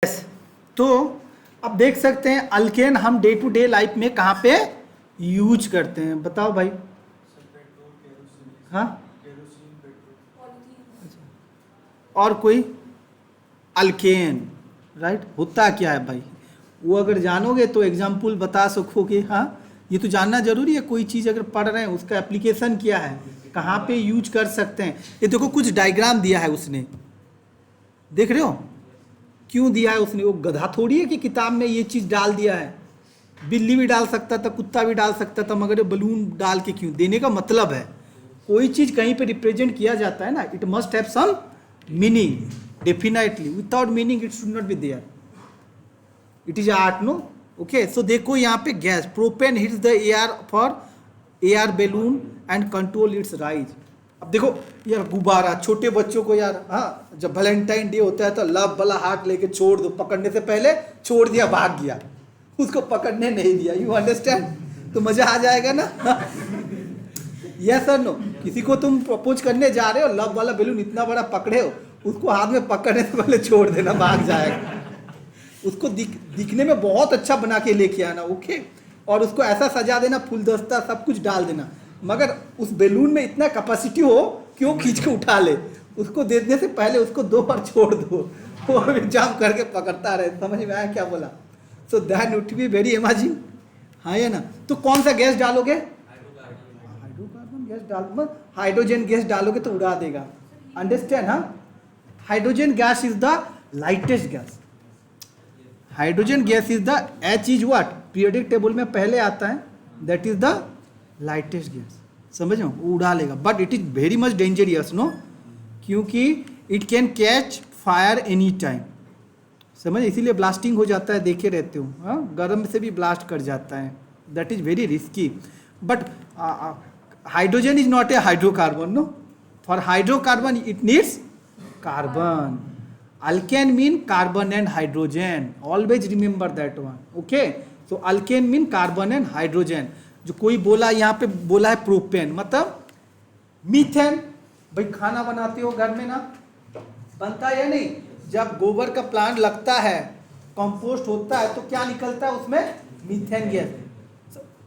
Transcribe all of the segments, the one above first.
Yes. तो अब देख सकते हैं अल्केन हम डे टू डे लाइफ में कहाँ पे यूज करते हैं, बताओ भाई। हाँ, और कोई अल्केन, राइट, होता क्या है भाई, वो अगर जानोगे तो एग्जाम्पल बता सकोगे। हाँ, ये तो जानना जरूरी है, कोई चीज़ अगर पढ़ रहे हैं उसका एप्लीकेशन क्या है, कहाँ पे यूज कर सकते हैं। ये देखो कुछ डायग्राम दिया है उसने, देख रहे हो क्यों दिया है उसने, वो गधा थोड़ी है कि किताब में ये चीज़ डाल दिया है। बिल्ली भी डाल सकता था, कुत्ता भी डाल सकता था, मगर ये बलून डाल के क्यों, देने का मतलब है कोई चीज़ कहीं पे रिप्रेजेंट किया जाता है ना, it must have some meaning definitely, without meaning it should not be there, it is art no. Okay, so देखो यहाँ पे gas propane hits the air for air balloon and control its rise. अब देखो यार गुब्बारा, छोटे बच्चों को यार, हाँ, जब वैलेंटाइन डे होता है तो लव वाला हाथ लेके छोड़ दो, पकड़ने से पहले छोड़ दिया, भाग गया, उसको पकड़ने नहीं दिया, यू अंडरस्टैंड, तो मजा आ जाएगा ना। यस सर नो, किसी को तुम प्रपोज करने जा रहे हो, लव वाला बैलून इतना बड़ा पकड़े हो, उसको हाथ में पकड़ने से पहले छोड़ देना, भाग जाएगा। उसको दिखने में बहुत अच्छा बना के लेके आना, ओके, और उसको ऐसा सजा देना, फूलदस्ता सब कुछ डाल देना, मगर उस बैलून में इतना कैपेसिटी हो कि वो खींच के उठा ले, उसको देने से पहले उसको 2 बार छोड़ दो, वो जंप करके पकड़ता रहे। समझ में आया क्या बोला? So that would be very imagine, हाँ या ना। तो कौन सा गैस डालोगे? हाइड्रोकार्बन गैस डाल, हाइड्रोजन गैस डालोगे तो उड़ा देगा, अंडरस्टैंड। हाँ, hydrogen gas is the lightest gas, hydrogen gas is the H is what, periodic table में पहले आता है, that is the lightest gas, समझ लो, वो उड़ा लेगा, but it is very much dangerous no, क्योंकि it can catch fire any time, समझ, इसीलिए ब्लास्टिंग हो जाता है, देखे रहते हो, हाँ, गर्म से भी ब्लास्ट कर जाता है, that is very risky. But hydrogen is not a hydrocarbon no, for hydrocarbon it needs carbon, alkane mean carbon and hydrogen, always remember that one, okay. So alkane mean carbon and hydrogen. जो कोई बोला यहाँ पे बोला है propane, मतलब methane, भाई खाना बनाते हो घर में ना, बनता है या नहीं, जब गोबर का प्लांट लगता है, कंपोस्ट होता है, तो क्या निकलता है उसमें, मीथेन गैस।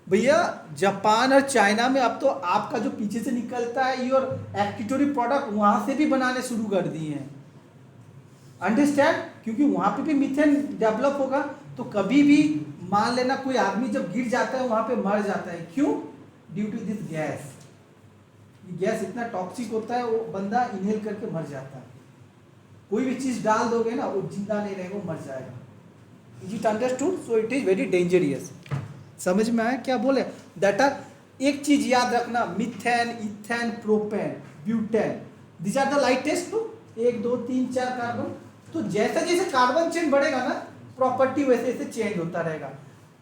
भैया जापान और चाइना में अब तो आपका जो पीछे से निकलता है योर एक्टिटोरी प्रोडक्ट, वहां से भी बनाने शुरू कर दिए हैं, अंडरस्टैंड, क्योंकि वहां पे भी मीथेन डेवलप होगा, तो कभी भी मान लेना कोई आदमी जब गिर जाता है वहां पे मर जाता है, क्यों, due to this gas, gas इतना टॉक्सिक होता है, वो बंदा इनहेल करके मर जाता है। कोई भी चीज डाल दोगे ना, वो जिंदा नहीं रहेगा, वो मर जाएगा, is it understood? So it is very dangerous, समझ में आया क्या बोले, दैट आर, एक चीज याद रखना, methane, ethane, propane, butane, this are the lightest no, 1 2 3 4 carbon. तो जैसे जैसे कार्बन चेन बढ़ेगा ना, प्रॉपर्टी वैसे वैसे चेंज होता रहेगा।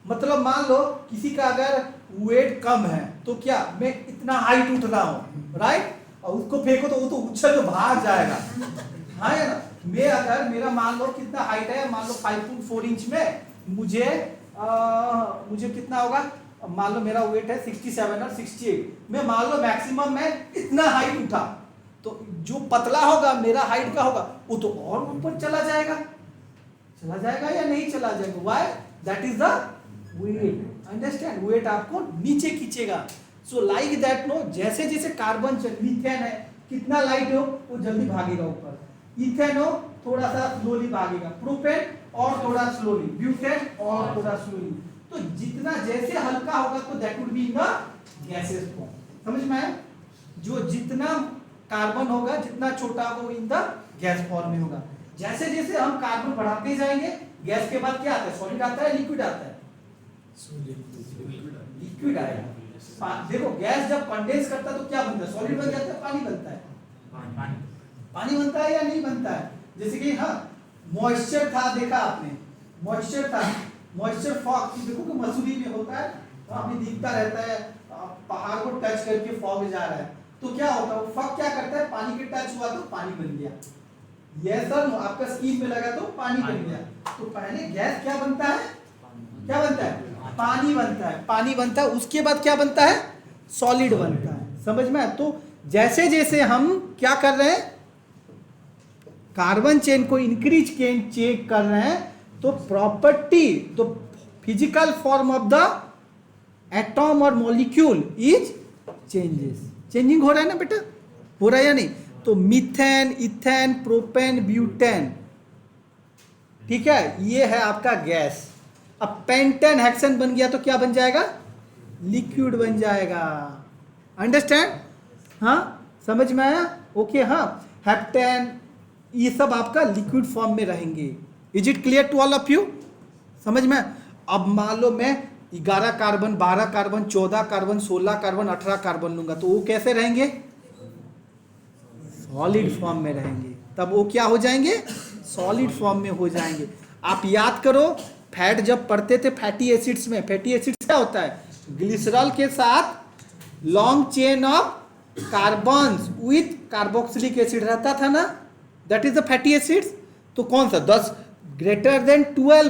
मतलब मान लो किसी का अगर वेट कम है, तो क्या मैं इतना हाइट उठ रहा हूँ, राइट, और उसको फेंको तो वो तो उछल के भाग जाएगा, हाँ या ना। मैं अगर, मेरा मान लो कितना हाइट है, मान लो 5.4 इंच में, मुझे कितना होगा, मान लो मेरा वेट है 67 और 68, मैं मान लो मैक्सिमम में इतना हाइट उठा, तो जो पतला होगा मेरा हाइट का होगा, वो तो और ऊपर चला जाएगा या नहीं चला जाएगा, why, that is the weight, understand, weight आपको नीचे खींचेगा। सो लाइक दैट नो, जैसे जैसे कार्बन, मीथेन है, कितना लाइट हो वो जल्दी भागेगा ऊपर, इथेन हो थोड़ा सा स्लोली भागेगा, प्रोपेन और थोड़ा स्लोली, ब्यूटेन और थोड़ा स्लोली। तो जितना जैसे हल्का होगा तो that would be in the gases form, समझ में आया, जो जितना कार्बन होगा, जितना छोटा होगा वो इन द गैस फॉर्म में होगा। जैसे जैसे हम कार्बन बढ़ाते जाएंगे, गैस के बाद क्या आता है, सॉलिड आता है, लिक्विड आता है, लिक्विड आएगा। देखो गैस जब कंडेंस करता है तो क्या बनता है, सॉलिड बन जाता है, पानी बनता है, पानी बनता है या नहीं बनता है। जैसे कि हाँ, मॉइस्चर था, देखा आपने, मॉइस्चर था, मॉइस्चर फॉग, देखो कि मसूरी में होता है, वहां पे दिखता रहता है, पहाड़ को टच करके फॉग जा रहा है, तो क्या होता है, फॉग क्या करता है, पानी के टच हुआ तो पानी बन गया, यस सर, आपका स्किन में लगा तो पानी बन गया। तो पहले गैस क्या बनता है, क्या बनता है, पानी बनता है, पानी बनता है, उसके बाद क्या बनता है, सॉलिड बनता है, समझ में। तो जैसे जैसे हम क्या कर रहे हैं, कार्बन चेन को इंक्रीज चेक कर रहे हैं, तो प्रॉपर्टी, तो physical form of the atom और मॉलिक्यूल इज चेंजिंग हो रहा है ना बेटा, हो रहा है या नहीं? तो मीथेन, इथेन, प्रोपेन, ब्यूटेन, ठीक है, ये है आपका गैस। अब पेंटेन हेक्सेन बन गया तो क्या बन जाएगा? लिक्विड बन जाएगा। अंडरस्टैंड? हाँ, समझ में आया? ओके, हाँ, हेप्टेन, ये सब आपका लिक्विड फॉर्म में रहेंगे। Is it clear to all of you? समझ में? अब मान लो मैं 11 carbon, 12 carbon, 14 carbon, 16 carbon, 18 carbon लूंगा, तो वो कैसे रहेंगे? सॉलिड फॉर्म में रहेंगे। तब वो क्या हो जाएंगे? सॉलिड फॉर्म में हो जाएंगे। आप याद करो, फैट जब पढ़ते थे फैटी एसिड्स में, फैटी एसिड्स क्या होता है? ग्लिसरॉल के साथ long chain of carbons with carboxylic acid रहता था ना, that is the fatty acids. तो कौन सा? 10 ग्रेटर देन 12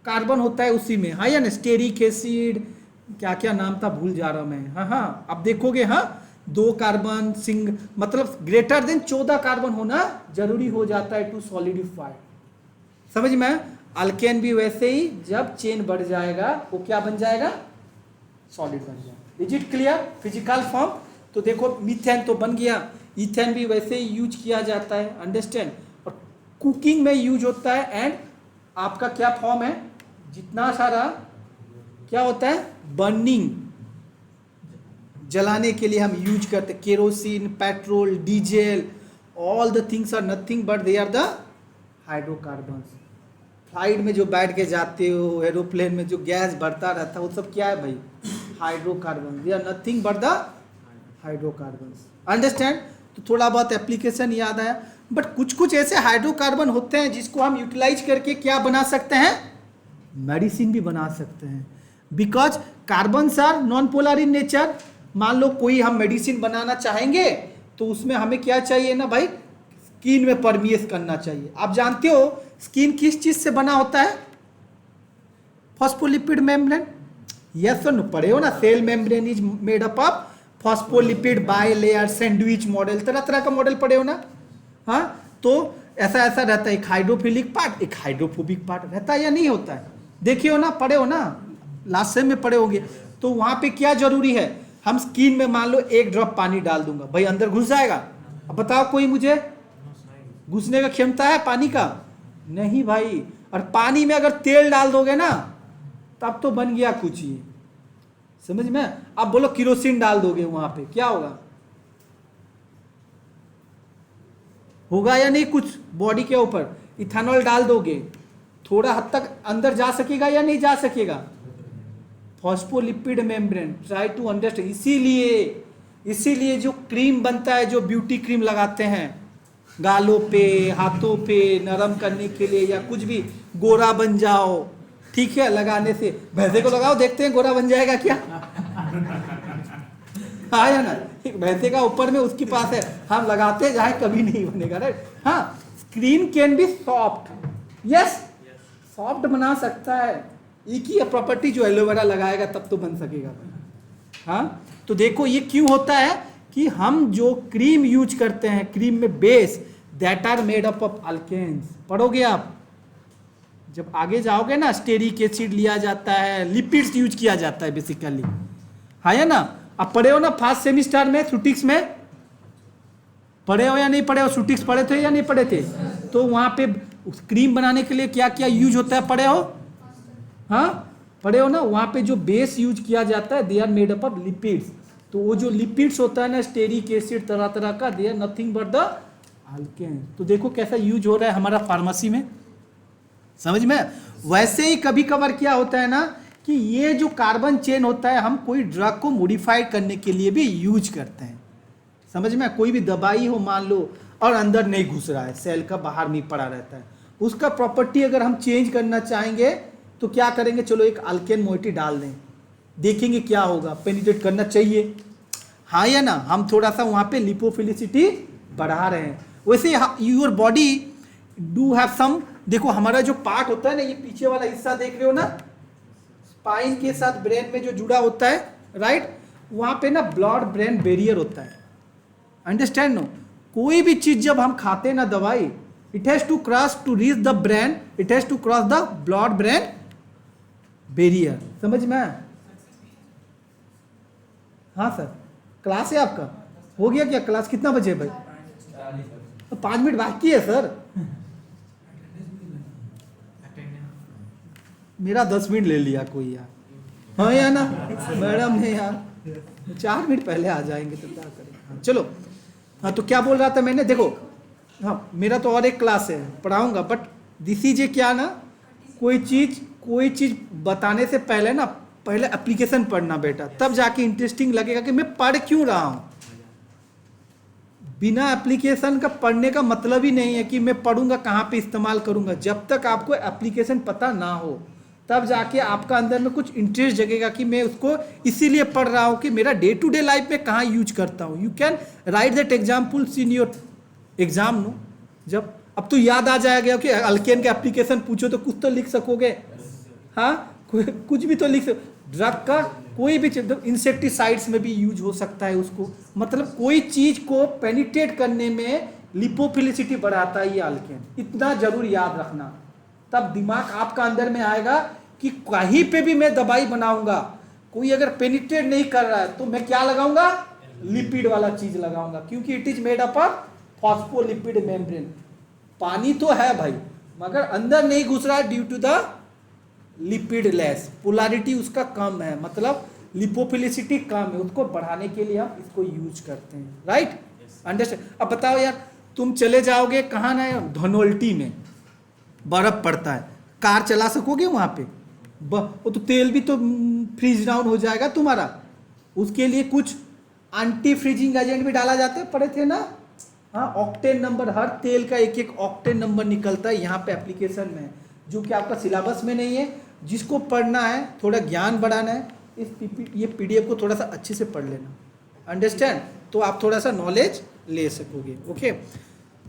कार्बन होता है उसी में, हाँ या ना? स्टेरिक एसिड, क्या क्या नाम था भूल जा रहा हूं मैं। हाँ हाँ, अब देखोगे, हाँ, 2 कार्बन सिंग, मतलब ग्रेटर देन 14 कार्बन होना जरूरी हो जाता है टू सॉलिडिफाई। समझ में? अल्केन भी वैसे ही, जब चेन बढ़ जाएगा वो क्या बन जाएगा? सॉलिड बन जाएगा। Is it clear? Physical form. तो देखो, मीथेन तो बन गया, इथेन भी वैसे ही यूज किया जाता है, अंडरस्टैंड? और कुकिंग में यूज होता है। एंड आपका क्या फॉर्म है? जितना सारा क्या होता है? बर्निंग, जलाने के लिए हम यूज करते हैं, kerosene, petrol, diesel, all the things are nothing but they are the hydrocarbons. Flight में जो बैठ के जाते हो, एरोप्लेन में जो गैस बढ़ता रहता है, वो सब क्या है भाई? Hydrocarbon. They are nothing but the hydrocarbons. Understand? तो थोड़ा बहुत एप्लीकेशन याद आया, बट कुछ कुछ ऐसे हाइड्रोकार्बन होते हैं जिसको हम यूटिलाइज करके क्या बना सकते हैं? मेडिसिन भी बना सकते हैं। Because carbons are non polar in nature. मान लो कोई हम मेडिसिन बनाना चाहेंगे तो उसमें हमें क्या चाहिए ना भाई? स्किन में परमिएट करना चाहिए। आप जानते हो स्किन किस चीज से बना होता है? Phospholipid membrane. यस और नो? पढ़े हो ना? Cell membrane is made up of phospholipid bilayer sandwich model, तरह तरह का मॉडल पढ़े हो ना? हाँ, तो ऐसा ऐसा रहता है, एक हाइड्रोफिलिक पार्ट, एक हाइड्रोफोबिक पार्ट रहता है या नहीं होता है? देखिए हो ना, पढ़े हो ना, लास्ट सेम में पढ़े होंगे। तो वहां पे क्या जरूरी है? हम स्किन में मान लो 1 ड्रॉप पानी डाल दूंगा, भाई अंदर घुस जाएगा? अब बताओ कोई मुझे, घुसने का क्षमता है पानी का? नहीं भाई। और पानी में अगर तेल डाल दोगे ना, तब तो बन गया कुछ ही। समझ में? अब बोलो केरोसिन डाल दोगे वहां पे, क्या होगा? होगा या नहीं कुछ बॉडी के ऊपर? इथेनॉल डाल दोगे, थोड़ा हद तक अंदर जा सकेगा या नहीं जा सकेगा? Phospholipid membrane, try to understand. इसीलिए जो क्रीम बनता है, जो ब्यूटी क्रीम लगाते हैं गालों पे, हाथों पे नरम करने के लिए, या कुछ भी, गोरा बन जाओ, ठीक है, लगाने से। भैंसे को लगाओ, देखते हैं गोरा बन जाएगा क्या? हाँ या ना? भैंसे का ऊपर में उसके पास है, हम लगाते जाए कभी नहीं बनेगा, राइट? हाँ, screen can be soft. Yes, soft बना सकता है। एक ही प्रॉपर्टी जो एलोवेरा लगाएगा तब तो बन सकेगा। हाँ, तो देखो ये क्यों होता है कि हम जो क्रीम यूज करते हैं, क्रीम में base that are made up of alkanes. पढ़ोगे आप, जब आगे जाओगे ना, स्टेरिक एसिड लिया जाता है, लिपिड्स यूज किया जाता है बेसिकली। हाँ या ना? अब पढ़े हो ना फर्स्ट सेमिस्टर में सुटिक्स में? पढ़े हो या नहीं पढ़े हो? सुटिक्स पढ़े थे या नहीं पढ़े थे? तो वहां पे क्रीम बनाने के लिए क्या क्या यूज होता है, पढ़े हो? हाँ, पढ़े हो ना? वहां पे जो बेस यूज किया जाता है, they are made up of lipids. तो वो जो लिपिड्स होता है ना, स्टेरिक एसिड तरह तरह का, they are nothing but the alkane. तो देखो कैसा यूज हो रहा है हमारा फार्मेसी में। समझ में? वैसे ही कभी कभार क्या होता है ना कि ये जो कार्बन चेन होता है, हम कोई ड्रग को मॉडिफाइड करने के लिए भी यूज करते हैं। समझ में? कोई भी दवाई हो मान लो, और अंदर नहीं घुस रहा है, सेल का बाहर नहीं पड़ा रहता है, उसका प्रॉपर्टी अगर हम चेंज करना चाहेंगे तो क्या करेंगे? चलो एक अल्केन मोइटी डाल दें, देखेंगे क्या होगा। पेनिट्रेट करना चाहिए, हाँ या ना? हम थोड़ा सा वहाँ पे लिपोफिलिसिटी बढ़ा रहे हैं। वैसे your body do have some, देखो हमारा जो पार्ट होता है ना, ये पीछे वाला हिस्सा देख रहे हो ना, स्पाइन के साथ ब्रेन में जो जुड़ा होता है, राइट? वहाँ पे ना ब्लड ब्रेन बैरियर होता है। Understand no? कोई भी चीज़ जब हम खाते हैं ना, दवाई, it has to cross to reach the brain, it has to cross the blood brain barrier. समझ में आया? हाँ सर, क्लास है आपका? हो गया क्या क्लास? कितना बजे भाई? 5 मिनट बाकी है सर। मेरा 10 मिनट ले लिया कोई यार। हाँ या ना मैडम ने यार, 4 मिनट पहले आ जाएंगे तो क्या करें। चलो हाँ, तो क्या बोल रहा था मैंने, देखो हाँ मेरा तो और एक क्लास है पढ़ाऊंगा, बट दिस इज क्या ना, कोई चीज़ बताने से पहले ना पहले एप्लीकेशन पढ़ना बेटा, तब जाके इंटरेस्टिंग लगेगा कि मैं पढ़ क्यों रहा हूँ। बिना एप्लीकेशन का पढ़ने का मतलब ही नहीं है कि मैं पढ़ूंगा कहाँ पे इस्तेमाल करूंगा। जब तक आपको एप्लीकेशन पता ना हो तब जाके आपका अंदर में कुछ इंटरेस्ट जगेगा कि मैं उसको इसीलिए पढ़ रहा हूँ कि मेरा डे टू डे लाइफ में कहाँ यूज करता हूँ। You can write that examples in your exam no. जब अब तो याद आ जाएगा कि अल्केन का एप्लीकेशन पूछो तो कुछ तो लिख सकोगे। हाँ कुछ भी तो लिख सको। ड्रग का कोई भी चीज, इंसेक्टिसाइड्स में भी यूज हो सकता है उसको, मतलब कोई चीज को पेनिट्रेट करने में लिपोफिलिसिटी बढ़ाता है ये अल्केन। इतना जरूर याद रखना, तब दिमाग आपका अंदर में आएगा कि कहीं पे भी मैं दवाई बनाऊंगा, कोई अगर पेनिट्रेट नहीं कर रहा है तो मैं क्या लगाऊंगा? लिपिड वाला चीज लगाऊंगा, क्योंकि it is made up of phospholipid membrane. पानी तो है भाई मगर अंदर नहीं घुस रहा है due to the lipid less, polarity उसका कम है, मतलब लिपोफिलिसिटी कम है, उसको बढ़ाने के लिए हम इसको यूज करते हैं। Right, understand? अब बताओ यार, तुम चले जाओगे कहाँ ना, धनोल्टी में बर्फ पड़ता है, कार चला सकोगे वहाँ पे? वो तो तेल भी तो फ्रीज डाउन हो जाएगा तुम्हारा। उसके लिए कुछ एंटी फ्रीजिंग एजेंट भी डाला जाता है, पड़े थे ना? हाँ, ऑक्टेन नंबर, हर तेल का एक एक ऑक्टेन नंबर निकलता है यहाँ पे एप्लीकेशन में, जो कि आपका सिलेबस में नहीं है। जिसको पढ़ना है, थोड़ा ज्ञान बढ़ाना है, ये पीडीएफ को थोड़ा सा अच्छे से पढ़ लेना, अंडरस्टैंड? तो आप थोड़ा सा नॉलेज ले सकोगे। ओके,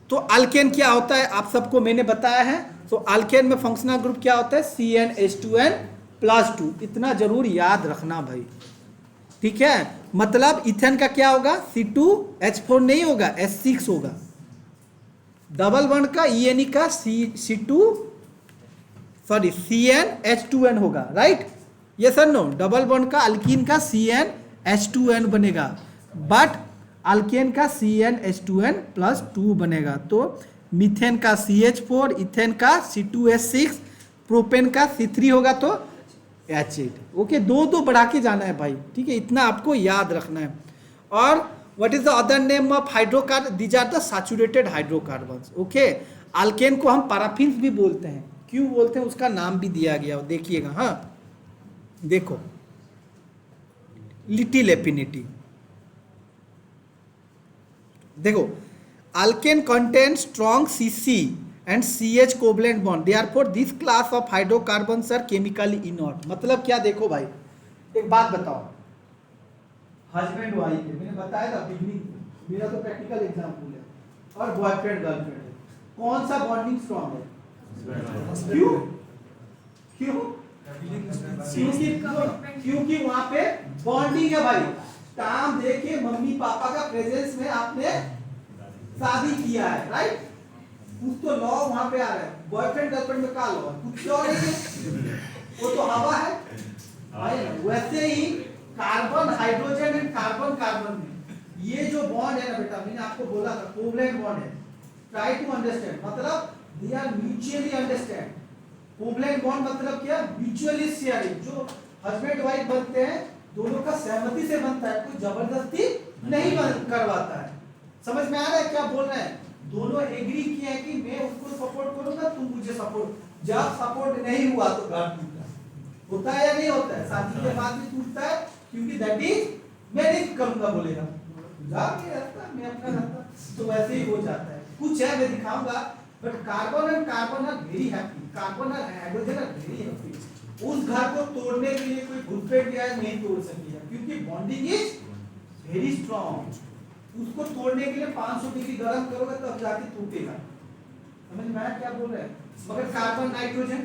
तो अल्केन क्या होता है आप सबको मैंने बताया है। तो अल्केन में फंक्शनल ग्रुप क्या होता है? CnH2n+2। इतना जरूर याद रखना भाई, ठीक है? मतलब इथेन का क्या होगा? C2H4 नहीं होगा, H6 होगा। डबल बॉन्ड का ENE का CnH2n होगा। राइट, ये सर नो, डबल बॉन्ड का अल्कीन का CnH2n बनेगा, बट अल्केन का CnH2n+2 बनेगा। तो मीथेन का CH4, इथेन का C2H6, प्रोपेन का C3 होगा तो H8। ओके, दो बढ़ा के जाना है भाई, ठीक है? इतना आपको याद रखना है। और what is the other name of hydrocarbon? These are the saturated hydrocarbons. Okay, alkane को हम पैराफिन्स भी बोलते हैं। क्यों बोलते हैं उसका नाम भी दिया गया, देखिएगा। हाँ देखो, लिटिल एफिनिटी, देखो alkane contain strong CC and CH covalent bond, therefore this class of hydrocarbons are chemically inert. मतलब क्या? देखो भाई, एक बात बताओ, हस्बैंड वाइफ है, मैंने बताया था बिगनिंग, मेरा तो प्रैक्टिकल एग्जांपल है, और बॉयफ्रेंड गर्लफ्रेंड है, कौन सा बॉन्डिंग स्ट्रॉन्ग है? क्यों? क्यों? क्योंकि वहां पे बॉन्डिंग है भाई। टाइम देके मम्मी पापा का प्रेजेंस में आपने शादी किया है, राइट? कुछ तो लॉ वहां पे आ रहा है। बॉयफ्रेंड गर्लफ्रेंड में क्या लॉ है? कुछ लॉ नहीं है, वो तो हवा है। वैसे ही carbon hydrogen and carbon carbon में ये जो बॉन्ड है ना बेटा, मैंने आपको बोला था कोवलेंट बॉन्ड है। ट्राई टू अंडरस्टैंड, मतलब they are mutually understand. Covalent bond मतलब क्या? Mutually sharing. जो हस्बैंड वाइफ बनते हैं दोनों का सहमति से बनता है, कोई जबरदस्ती नहीं करवाता है। समझ में आ रहा है क्या बोल रहे हैं? दोनों एग्री किए हैं कि मैं उसको सपोर्ट करूंगा, तुम मुझे सपोर्ट। जब सपोर्ट नहीं हुआ तो घर टूटा, होता है या नहीं होता है? शादी के बाद भी टूटता है, क्योंकि दैट इज मैं नहीं करूंगा बोलेगा, जाके रहता मैं अपना रहता, तो वैसे ही हो जाता है। कुछ है मैं दिखाऊंगा, but carbon and carbon are very happy, carbon and hydrogen are very happy. उस घर को तोड़ने के लिए कोई घुसपैठ गया नहीं तोड़ सकेगा, क्योंकि बॉन्डिंग इज वेरी स्ट्रांग। उसको तोड़ने के लिए 500 डिग्री गर्म करोगे तब जाके टूटेगा। समझ में आया क्या बोल रहे हैं? मगर carbon nitrogen,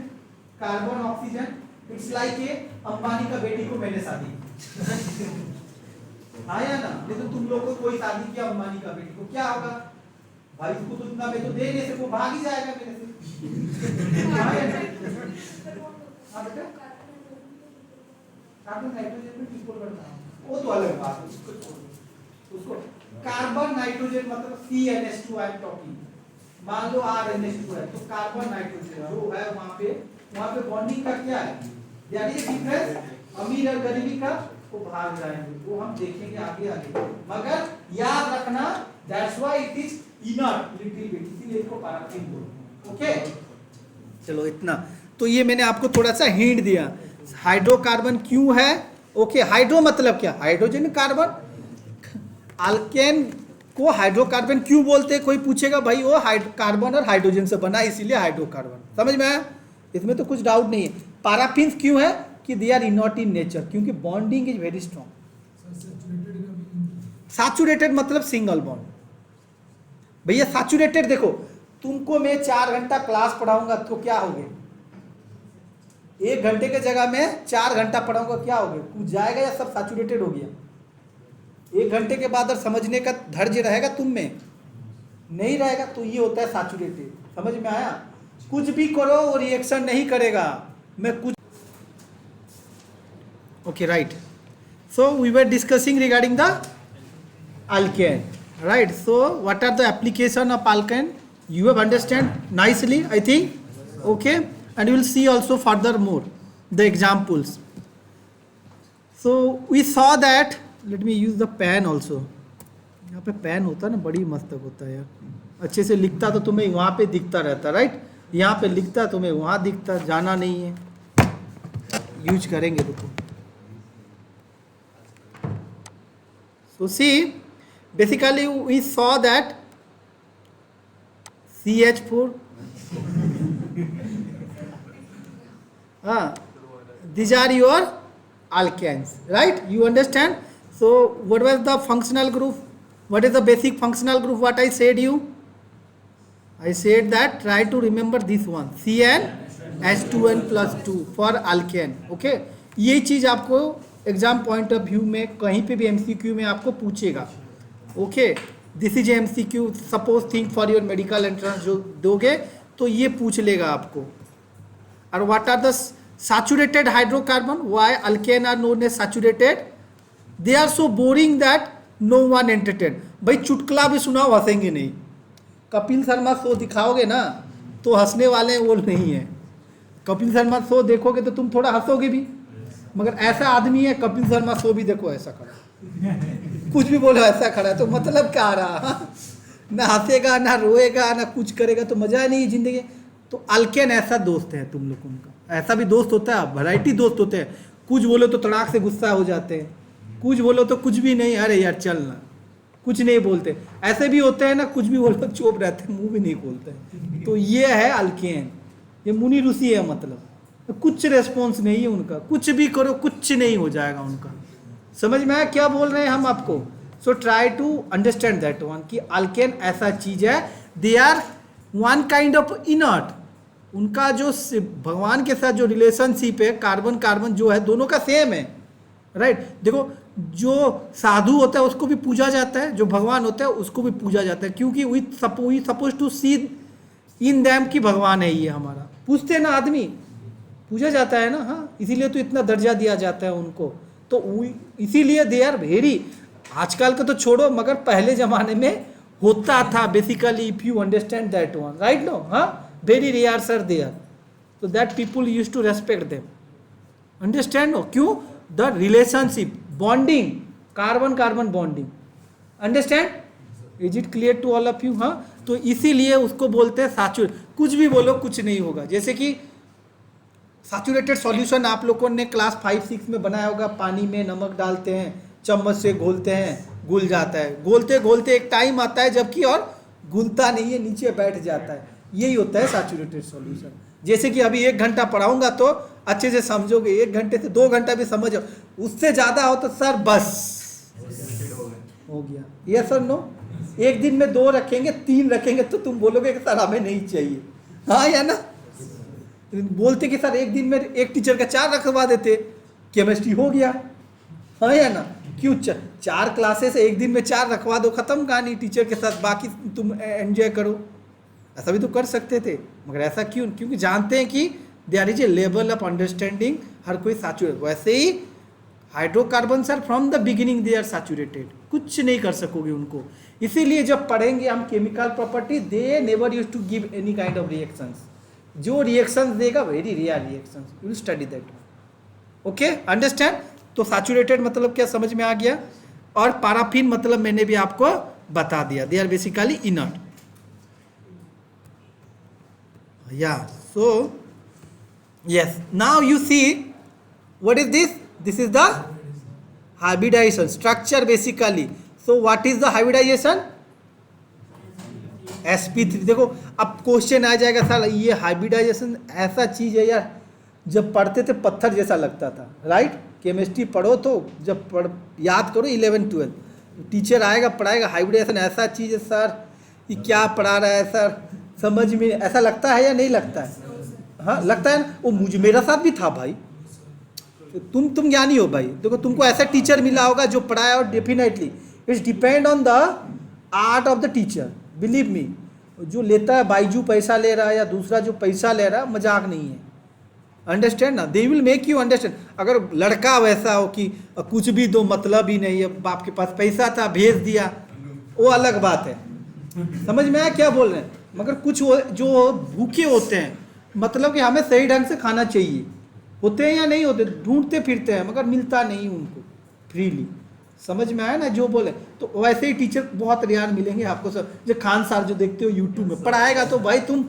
carbon oxygen, it's like a Ambani का बेटी को मैंने शादी हाँ या ना? नहीं तो तुम लोग को कोई शादी किया अंबानी का बेटी को, क्या होगा? भाई इसको तो इतना मैं तो दे नहीं सकूं, भाग ही जाएगा मेरे से। हाँ या नहीं? हाँ बेटा, कार्बन नाइट्रोजन में ट्रिपल करना है, वो तो अलग बात है, उसको छोड़ दो। उसको कार्बन नाइट्रोजन मतलब CnH2 आई एम टॉकिंग, मान लो RNH2 है, तो कार्बन नाइट्रोजन जो है वहां पे बॉन्डिंग का क्या है, दैट इज डिफरेंस अमीर और गरीबी का, वो भाग जाएंगे, वो हम देखेंगे आगे आगे। मगर याद रखना that's why it is inert little bit, इसीलिए इसको पैराफिन बोलते हैं। ओके, चलो इतना तो ये मैंने आपको थोड़ा सा हिंट दिया। हाइड्रोकार्बन क्यों है? ओके, हाइड्रो मतलब क्या? Hydrogen carbon. अल्केन को हाइड्रोकार्बन क्यों बोलते हैं? कोई पूछेगा भाई वो कार्बन और हाइड्रोजन से बना इसीलिए हाइड्रोकार्बन, समझ में आया? इसमें तो कुछ डाउट नहीं है। पैराफिन क्यों है? कि they are inert in nature, क्योंकि bonding is very strong. Saturated मतलब सिंगल बॉन्ड। भैया सैचुरेटेड देखो, तुमको मैं 4 घंटा क्लास पढ़ाऊंगा तो क्या हो गया? 1 घंटे के जगह में 4 घंटा पढ़ाऊंगा, क्या हो गया? कुछ जाएगा या सब सैचुरेटेड हो गया? 1 घंटे के बाद और समझने का धैर्य रहेगा तुम में? नहीं रहेगा। तो ये होता है सैचुरेटेड, समझ में आया? कुछ भी करो वो रिएक्शन नहीं करेगा। मैं कुछ okay right. So we were discussing regarding the alkane, right? So what are the application of alkane? You have understand nicely, I think. Okay, and you will see also furthermore the examples. So we saw that, let me use the pen also. यहाँ पे pen होता है ना, बड़ी मस्त होता है यार, अच्छे से लिखता तो तुम्हें वहाँ पे दिखता रहता, राइट? यहाँ पे लिखता तुम्हें वहाँ दिखता, जाना नहीं है, यूज करेंगे रुको। So see, basically we saw that CH4 these are your alkanes, right? You understand? So what was the functional group? What is the basic functional group? What I said you? I said that try to remember this one, CnH2n plus 2 for alkane. Okay, ये चीज आपको exam point of view में कहीं पे भी MCQ में आपको पूछेगा। Okay, this is MCQ, suppose think for your medical entrance जो दोगे तो ये पूछ लेगा आपको। और what are the saturated hydrocarbon? Why alkane are known as saturated? They are so boring that no one entertain. भाई चुटकुला भी सुनाओ, हंसेंगे नहीं। कपिल शर्मा शो दिखाओगे ना तो हंसने वाले वो नहीं है। कपिल शर्मा शो देखोगे तो तुम थोड़ा हंसोगे भी, मगर ऐसा आदमी है कपिल शर्मा शो भी देखो ऐसा खड़ा, कुछ भी बोलो ऐसा खड़ा है, तो मतलब क्या रहा? ना हंसेगा ना रोएगा ना कुछ करेगा, तो मजा नहीं जिंदगी। तो अल्केन ऐसा दोस्त है तुम लोगों का, ऐसा भी दोस्त होता है, वैरायटी दोस्त होते हैं। कुछ बोलो तो तड़ाक से गुस्सा हो जाते हैं, कुछ बोलो तो कुछ भी नहीं, अरे यार चलना, कुछ नहीं बोलते। ऐसे भी होते हैं ना, कुछ भी बोलो तो चुप रहते हैं, मुंह भी नहीं खोलते। तो ये है अल्केन, ये मुनि ऋषि है, मतलब कुछ रेस्पॉन्स नहीं है उनका, कुछ भी करो कुछ नहीं हो जाएगा उनका। समझ में आया क्या बोल रहे हैं हम आपको? So try to understand that one कि अल्केन ऐसा चीज है, they are one kind of inert. उनका जो भगवान के साथ जो रिलेशनशिप है, कार्बन कार्बन जो है दोनों का सेम है, राइट? देखो जो साधु होता है उसको भी पूजा जाता है, जो भगवान होता है उसको भी पूजा जाता है, क्योंकि we suppose to see in them कि भगवान है ये हमारा। पूछते हैं ना आदमी, पूजा जाता है ना, हाँ, इसीलिए तो इतना दर्जा दिया जाता है उनको। तो इसीलिए दे आर वेरी, आजकल का तो छोड़ो मगर पहले जमाने में होता था basically, if you understand that one, right? No, हाँ, very rare sir they are, तो that people use to respect them. Understand no? क्यों? The relationship, bonding, carbon carbon bonding. Understand? Is it clear to all of you? हाँ, तो इसीलिए उसको बोलते हैं saturate. कुछ भी बोलो कुछ नहीं होगा। जैसे कि सैचुरेटेड सॉल्यूशन आप लोगों ने क्लास 5-6 में बनाया होगा, पानी में नमक डालते हैं, चम्मच से घोलते हैं, घुल जाता है, घोलते घोलते एक टाइम आता है जबकि और घुलता नहीं है, नीचे बैठ जाता है। यही होता है सैचुरेटेड सॉल्यूशन। जैसे कि अभी 1 घंटा पढ़ाऊंगा तो अच्छे से समझोगे, 1 घंटे से 2 घंटा भी समझो, उससे ज़्यादा हो तो सर बस हो गया। ये सर नो, एक दिन में 2 रखेंगे 3 रखेंगे तो तुम बोलोगे कि सर हमें नहीं चाहिए, हाँ या ना? बोलते कि सर एक दिन में एक टीचर का 4 रखवा देते, केमिस्ट्री हो गया, हाँ या ना? क्यों 4 क्लासेस एक दिन में 4 रखवा दो, खत्म कहानी टीचर के साथ, बाकी तुम एंजॉय करो। ऐसा भी तो कर सकते थे, मगर ऐसा क्यों? क्योंकि जानते हैं कि there is a level of understanding, हर कोई सैचुरेट। वैसे ही hydrocarbons are from the beginning they are saturated, कुछ नहीं कर सकोगे उनको। इसीलिए जब पढ़ेंगे हम chemical property, they never use to give any kind of reactions. जो रिएक्शंस देगा very rare reactions, you will study that. Okay, understand? तो सैचुरेटेड मतलब क्या समझ में आ गया, और पैराफिन मतलब मैंने भी आपको बता दिया, दे आर बेसिकली इनर्ट। या सो yes, now you see what is this? This is the hybridization structure basically. So what is the hybridization? sp3। देखो अब क्वेश्चन आ जाएगा साला, ये हाइब्रिडाइजेशन ऐसा चीज है यार, जब पढ़ते थे पत्थर जैसा लगता था, राइट? केमिस्ट्री पढ़ो तो जब याद करो 11-12, टीचर आएगा पढ़ाएगा हाइब्रिडाइजेशन ऐसा चीज है सर, ये क्या पढ़ा रहा है सर, समझ में ऐसा लगता है या नहीं लगता है? हाँ लगता है ना, वो मुझे मेरा साथ भी था भाई। तुम ज्ञानी हो भाई, देखो तुमको ऐसा टीचर मिला होगा जो पढ़ाया, और definitely it's depend on the art of the teacher, believe me. जो लेता है बाईजू पैसा ले रहा है या दूसरा जो पैसा ले रहा है, मजाक नहीं है, अंडरस्टैंड ना, they will make you understand. अगर लड़का वैसा हो कि कुछ भी दो मतलब ही नहीं है, बाप के पास पैसा था भेज दिया, वो अलग बात है, समझ में आया क्या बोल रहे हैं? मगर कुछ जो भूखे होते हैं, मतलब कि हमें सही ढंग से खाना चाहिए, होते हैं या नहीं होते, ढूंढते फिरते हैं मगर मिलता नहीं उनको फ्रीली, समझ में आया ना जो बोले? तो वैसे ही टीचर बहुत रेयर मिलेंगे आपको सब। जो खान सर जो देखते हो यूट्यूब में पढ़ाएगा तो भाई तुम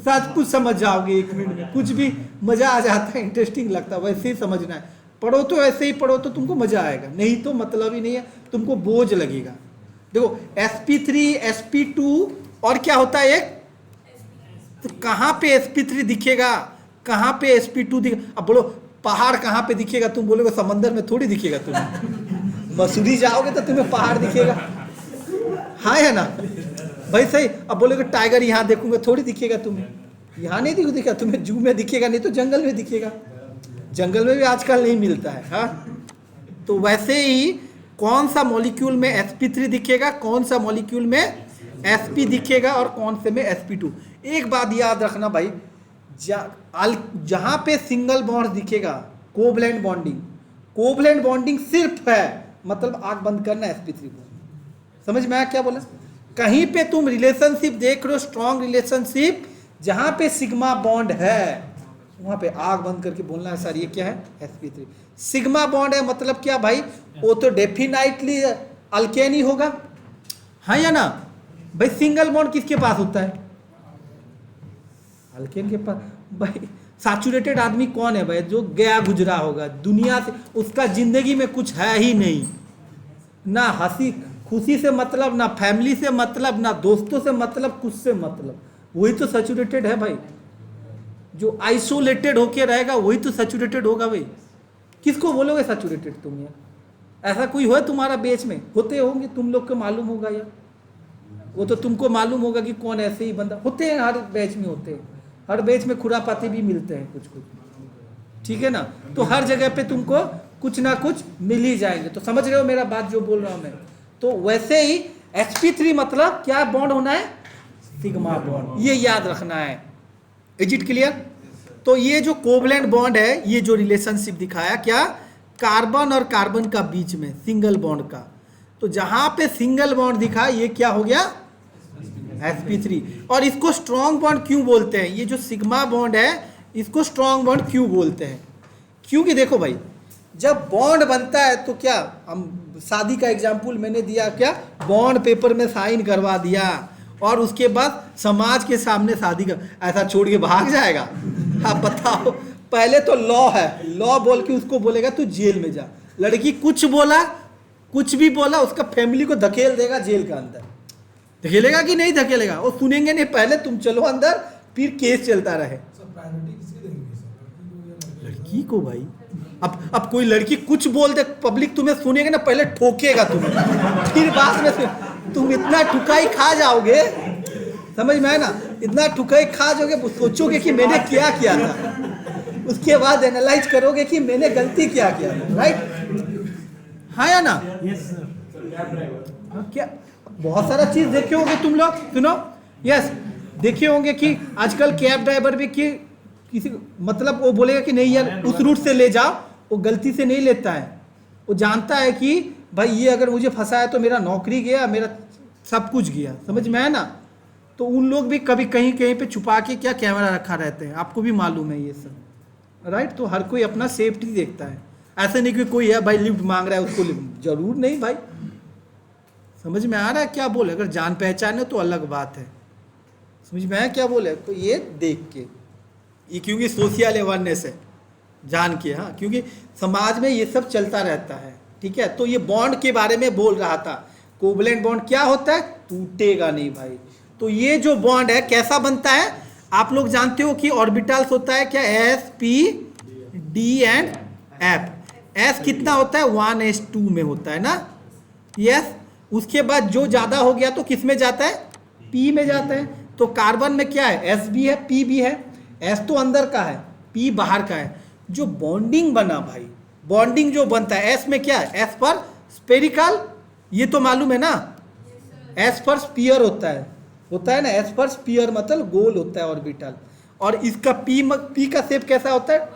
सब कुछ समझ जाओगे 1 मिनट में, कुछ भी मज़ा आ जाता है, इंटरेस्टिंग लगता है। वैसे ही समझना है, पढ़ो तो ऐसे ही पढ़ो तो तुमको मज़ा आएगा, नहीं तो मतलब ही नहीं है, तुमको बोझ लगेगा। देखो sp3 sp2 और क्या होता है एक, तो कहाँ पे sp3 दिखेगा, कहाँ पे sp2 दिखेगा? अब बोलो पहाड़ कहाँ पे दिखेगा, तुम बोलोगे समंदर में थोड़ी दिखेगा, तुम्हें मसूरी जाओगे तो तुम्हें पहाड़ दिखेगा, हाँ है ना भाई? सही। अब बोलोगे टाइगर यहाँ देखूंगा, थोड़ी दिखेगा तुम्हें, यहाँ नहीं दिखेगा तुम्हें, जू में दिखेगा, नहीं तो जंगल में दिखेगा, जंगल में भी आजकल नहीं मिलता है। हाँ, तो वैसे ही कौन सा मॉलिक्यूल में sp3 दिखेगा, कौन सा मॉलिक्यूल में sp दिखेगा, और कौन से में sp2। एक बात याद रखना भाई, जहां पे सिंगल बॉन्ड दिखेगा, कोवलेंट बॉन्डिंग, कोवलेंट बॉन्डिंग सिर्फ है, मतलब आंख बंद करना sp3 को, समझ में आया क्या बोला? कहीं पे तुम रिलेशनशिप देख रहे हो, स्ट्रॉन्ग रिलेशनशिप, जहां पे सिग्मा बॉन्ड है वहां पे आंख बंद करके बोलना है सर ये क्या है, sp3। सिग्मा बॉन्ड है मतलब क्या भाई? वो तो डेफिनेटली अल्केन ही होगा, हाँ या ना भाई? सिंगल बॉन्ड किसके पास होता है? अल्केन के पास। भाई सैचुरेटेड आदमी कौन है भाई? जो गया गुजरा होगा दुनिया से, उसका जिंदगी में कुछ है ही नहीं, ना हंसी खुशी से मतलब, ना फैमिली से मतलब, ना दोस्तों से मतलब, कुछ से मतलब, वही तो सैचुरेटेड है भाई। जो आइसोलेटेड होके रहेगा वही तो सैचुरेटेड होगा भाई। किसको बोलोगे सैचुरेटेड तुम यार? ऐसा कोई हो तुम्हारा बेच में? होते होंगे, तुम लोग को मालूम होगा यार, वो तो तुमको मालूम होगा कि कौन ऐसे ही बंदा होते हैं, हर बैच में होते हैं, हर बैच में खुरापाती भी मिलते हैं कुछ कुछ, ठीक है ना? तो हर जगह पे तुमको कुछ ना कुछ मिल ही जाएंगे। तो समझ रहे हो मेरा बात जो बोल रहा हूँ मैं? तो वैसे ही sp3 मतलब क्या बॉन्ड होना है? सिग्मा बॉन्ड, ये याद रखना है। Is it clear? तो ये जो कोवलेंट बॉन्ड है, ये जो रिलेशनशिप दिखाया क्या, कार्बन और कार्बन का बीच में सिंगल बॉन्ड का, तो जहां पे सिंगल बॉन्ड दिखा ये क्या हो गया? sp3। और इसको स्ट्रॉन्ग बॉन्ड क्यों बोलते हैं? ये जो सिग्मा बॉन्ड है इसको स्ट्रॉन्ग बॉन्ड क्यों बोलते हैं? क्योंकि देखो भाई, जब बॉन्ड बनता है तो क्या, हम शादी का एग्जाम्पल मैंने दिया, क्या बॉन्ड पेपर में साइन करवा दिया और उसके बाद समाज के सामने शादी कर, ऐसा छोड़ के भाग जाएगा? आप बताओ, पहले तो लॉ है, लॉ बोल के उसको बोलेगा तू जेल में जा। लड़की कुछ बोला, कुछ भी बोला, उसका फैमिली को धकेल देगा जेल के अंदर। धकेलेगा कि नहीं धकेलेगा? वो सुनेंगे नहीं, पहले तुम चलो अंदर, फिर केस चलता रहे। लड़की को भाई, अब कोई लड़की कुछ बोल दे, पब्लिक तुम्हें सुनेगा ना, पहले ठोकेगा तुम्हें, फिर बाद में तुम इतना ठुकाई खा जाओगे, समझ में आया ना? इतना ठुकाई खा जाओगे, सोचोगे कि मैंने क्या किया था, उसके बाद एनालाइज करोगे कि मैंने गलती क्या किया था, राइट? हाँ या ना? Yes sir. हाँ, क्या बहुत सारा चीज देखे होंगे तुम लोग, सुनो। यस, देखे होंगे कि आजकल कैब ड्राइवर भी कि किसी मतलब वो बोलेगा कि नहीं यार उस रूट से ले जाओ, वो गलती से नहीं लेता है। वो जानता है कि भाई ये अगर मुझे फंसा है तो मेरा नौकरी गया, मेरा सब कुछ गया। समझ में आया ना? तो उन लोग भी कभी कहीं कहीं पे छुपा के क्या कैमरा रखा रहते हैं, आपको भी मालूम है ये सब, राइट? तो हर कोई अपना सेफ्टी देखता है। ऐसे नहीं कि कोई है भाई लिफ्ट मांग रहा है उसको जरूर नहीं भाई। समझ में आ रहा है क्या बोले? अगर जान पहचान है तो अलग बात है। समझ में आया क्या बोले? तो ये देख के, ये क्योंकि सोशल अवेयरनेस है, जान के। हाँ, क्योंकि समाज में ये सब चलता रहता है, ठीक है? तो ये बॉन्ड के बारे में बोल रहा था। कोवलेंट बॉन्ड क्या होता है? टूटेगा नहीं भाई। तो ये जो बॉन्ड है कैसा बनता है? आप लोग जानते हो कि ऑर्बिटल्स होता है क्या? S, P, D and F. S कितना होता है? 1s2 में होता है ना? यस। उसके बाद जो ज्यादा हो गया तो किस में जाता है? पी में जाता है। तो कार्बन में क्या है? एस भी है, पी भी है। एस तो अंदर का है, पी बाहर का है। जो बॉन्डिंग बना भाई, बॉन्डिंग जो बनता है एस में क्या है? एस पर स्पेरिकल, ये तो मालूम है ना? एस पर स्पीयर होता है ना? एस पर स्पीयर मतलब गोल होता है ऑर्बिटल। और इसका पी का शेप कैसा होता है?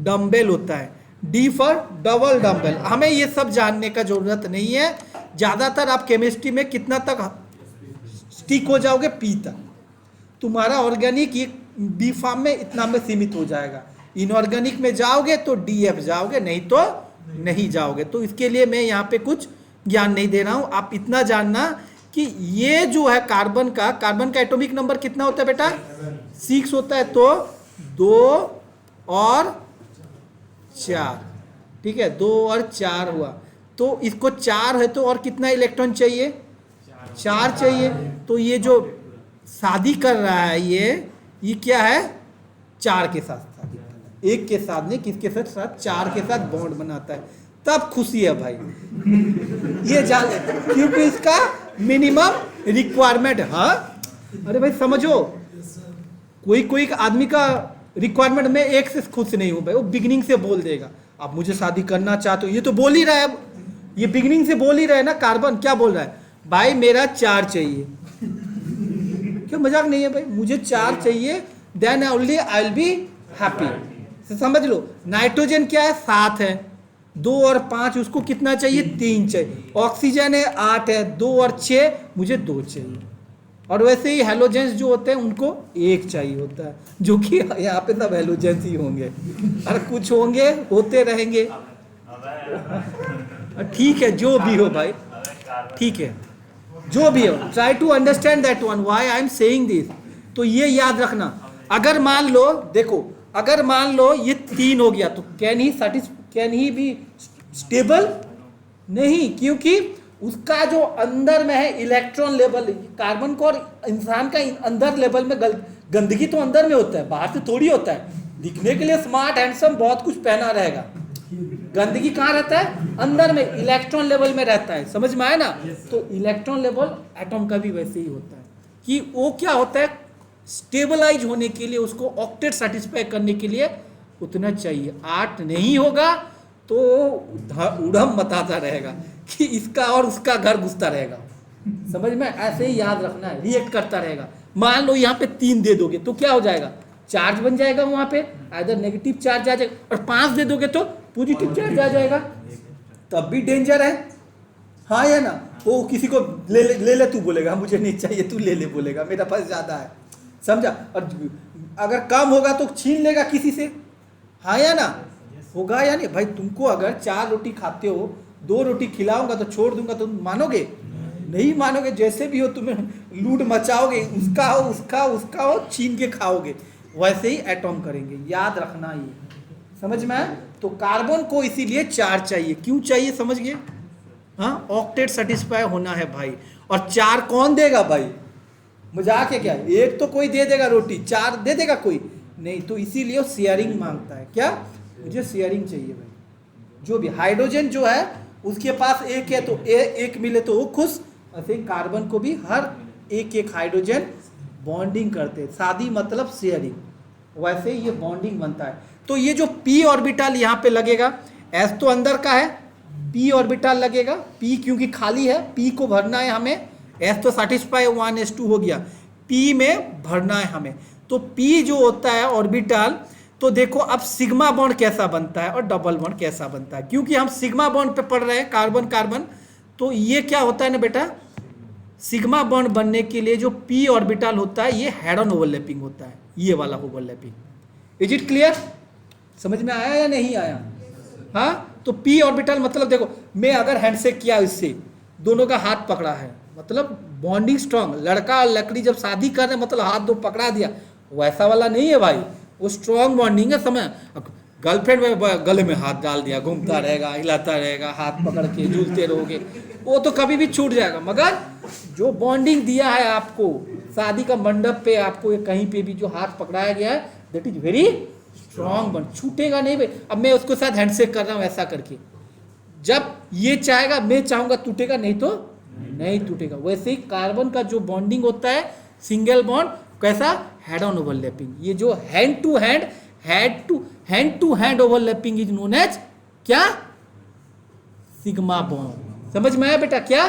डम्बेल होता है। D for double dumbbell. हमें ये सब जानने का जरूरत नहीं है। ज्यादातर आप केमिस्ट्री में कितना तक स्टिक हो जाओगे? पी तक। तुम्हारा ऑर्गेनिक ये बी फार्म में इतना में सीमित हो जाएगा। इनऑर्गेनिक में जाओगे तो डी एफ जाओगे, नहीं तो नहीं जाओगे। तो इसके लिए मैं यहाँ पे कुछ ज्ञान नहीं दे रहा हूँ। आप इतना जानना कि ये जो है कार्बन का एटॉमिक नंबर कितना होता है बेटा? 6 होता है। तो 2 और 4, ठीक है? 2 और 4 हुआ। तो इसको 4 है तो और कितना इलेक्ट्रॉन चाहिए? 4 चाहिए। तो ये जो शादी कर रहा है ये क्या है? 4 के साथ शादी कर रहा है। एक के साथ नहीं, किसके साथ? 4 के साथ बॉन्ड बनाता है। तब खुशी है भाई। ये जान, क्योंकि इसका मिनिमम रिक्वायरमेंट है। हाँ, अरे भाई समझो, कोई आदमी का रिक्वायरमेंट में एक से खुश नहीं हूं भाई। वो बिगिनिंग से बोल देगा आप मुझे शादी करना चाहते हो, ये तो बोल ही रहा है। ये बिगिनिंग से बोल ही रहा है ना। कार्बन क्या बोल रहा है? भाई मेरा 4 चाहिए। क्यों मजाक नहीं है भाई? मुझे 4 चाहिए, then only I will be happy. समझ लो। नाइट्रोजन क्या है? 7 है। 2 और 5 उसको कितना चाहिए? 3 चाहिए। ऑक्सीजन है 8 है। 2 और 6 मुझे 2 चाहिए। और वैसे ही हेलोजेंस जो होते हैं उनको 1 चाहिए होता है, जो कि यहाँ पे सब हेलोजेंस ही होंगे। और कुछ होंगे, होते रहेंगे। ठीक है, जो भी हो भाई, ठीक है, जो भी हो। Try to understand that one, why I am saying this. तो ये याद रखना। अगर मान लो, देखो, अगर मान लो ये 3 हो गया तो कैन ही बी स्टेबल? नहीं, क्योंकि उसका जो अंदर में है इलेक्ट्रॉन लेवल, कार्बन को और इंसान का अंदर लेवल में गंदगी तो अंदर में होता है, बाहर से थोड़ी होता है। दिखने के लिए स्मार्ट हैंडसम बहुत कुछ पहना रहेगा, गंदगी कहाँ रहता है? अंदर में, इलेक्ट्रॉन लेवल में रहता है। समझ में आया ना? तो इलेक्ट्रॉन लेवल एटॉम का भी वैसे ही होता है कि वो क्या होता है, स्टेबलाइज होने के लिए, उसको ऑक्टेट सेटिस्फाई करने के लिए उतना चाहिए। 8 नहीं होगा तो उड़म बताता रहेगा कि इसका और उसका घर घुसता रहेगा। समझ में? ऐसे ही याद रखना है, रिएक्ट करता रहेगा। मान लो यहाँ पे 3 दे दोगे तो क्या हो जाएगा? चार्ज बन जाएगा वहां पे, इधर नेगेटिव चार्ज आ जाएगा। और 5 दे दोगे तो पॉजिटिव चार्ज आ जाएगा, तब भी डेंजर है। हाँ या ना? वो किसी को ले ले तू बोलेगा मुझे नहीं चाहिए, तू ले ले बोलेगा मेरा पास ज्यादा है। समझा? और अगर कम होगा तो छीन लेगा किसी से। हाँ या ना? होगा या नहीं भाई? तुमको अगर 4 रोटी खाते हो, 2 रोटी खिलाऊंगा तो छोड़ दूंगा, तुम मानोगे? नहीं मानोगे। जैसे भी हो तुम्हें लूट मचाओगे, उसका हो, छीन के खाओगे। वैसे ही एटॉम करेंगे, याद रखना ये। समझ में आया? तो कार्बन को इसीलिए 4 चाहिए। क्यों चाहिए समझ गए? हाँ, ऑक्टेट सेटिस्फाई होना है भाई। और 4 कौन देगा भाई? मजाक है क्या? एक तो कोई दे देगा रोटी, 4 दे देगा कोई नहीं। तो इसीलिए शेयरिंग मांगता है। क्या? मुझे शेयरिंग चाहिए भाई। जो भी हाइड्रोजन जो है उसके पास 1 है तो 1 मिले तो वो खुश। ऐसे कार्बन को भी हर एक हाइड्रोजन बॉन्डिंग करते हैं। शादी मतलब शेयरिंग, वैसे ही ये बॉन्डिंग बनता है। तो ये जो p ऑर्बिटल यहाँ पे लगेगा, s तो अंदर का है, p ऑर्बिटल लगेगा, p क्योंकि खाली है, p को भरना है हमें, s तो सेटिस्फाई 1s2 हो गया, p में भरना है हमें। तो p जो होता है ऑर्बिटल, तो देखो अब सिग्मा बॉन्ड कैसा बनता है और डबल बॉन्ड कैसा बनता है, क्योंकि हम सिग्मा बॉन्ड पे पढ़ रहे हैं कार्बन कार्बन, तो ये क्या होता है ना बेटा, सिग्मा बॉन्ड बनने के लिए जो p ऑर्बिटल होता है ये हेड ऑन ओवरलैपिंग होता है, ये वाला ओवरलैपिंग। Is it clear? समझ में आया या नहीं आया? हाँ, तो p ऑर्बिटल मतलब देखो, मैं अगर हैंडशेक किया इससे, दोनों का हाथ पकड़ा है, मतलब बॉन्डिंग स्ट्रांग। लड़का और लकड़ी जब शादी कर रहे मतलब हाथ दो पकड़ा दिया, वैसा वाला नहीं है भाई, वो स्ट्रांग बॉन्डिंग है। समय गर्लफ्रेंड में गले में हाथ डाल दिया, घूमता रहेगा, हिलाता रहेगा, हाथ पकड़ के झूलते रहोगे, वो तो कभी भी छूट जाएगा। मगर जो बॉन्डिंग दिया है आपको शादी का मंडप पे, आपको कहीं पे भी जो हाथ पकड़ाया गया है, that is very strong bond, छूटेगा नहीं भाई। अब मैं उसके साथ हैंडशेक कर रहा हूँ ऐसा करके, जब ये चाहेगा, मैं चाहूंगा टूटेगा, नहीं तो नहीं टूटेगा। वैसे ही कार्बन का जो बॉन्डिंग होता है सिंगल बॉन्ड, कैसा, हेड ऑन ओवरलैपिंग। ये जो hand to hand overlapping is known as क्या, सिग्मा बॉन्ड। समझ में आया बेटा? क्या,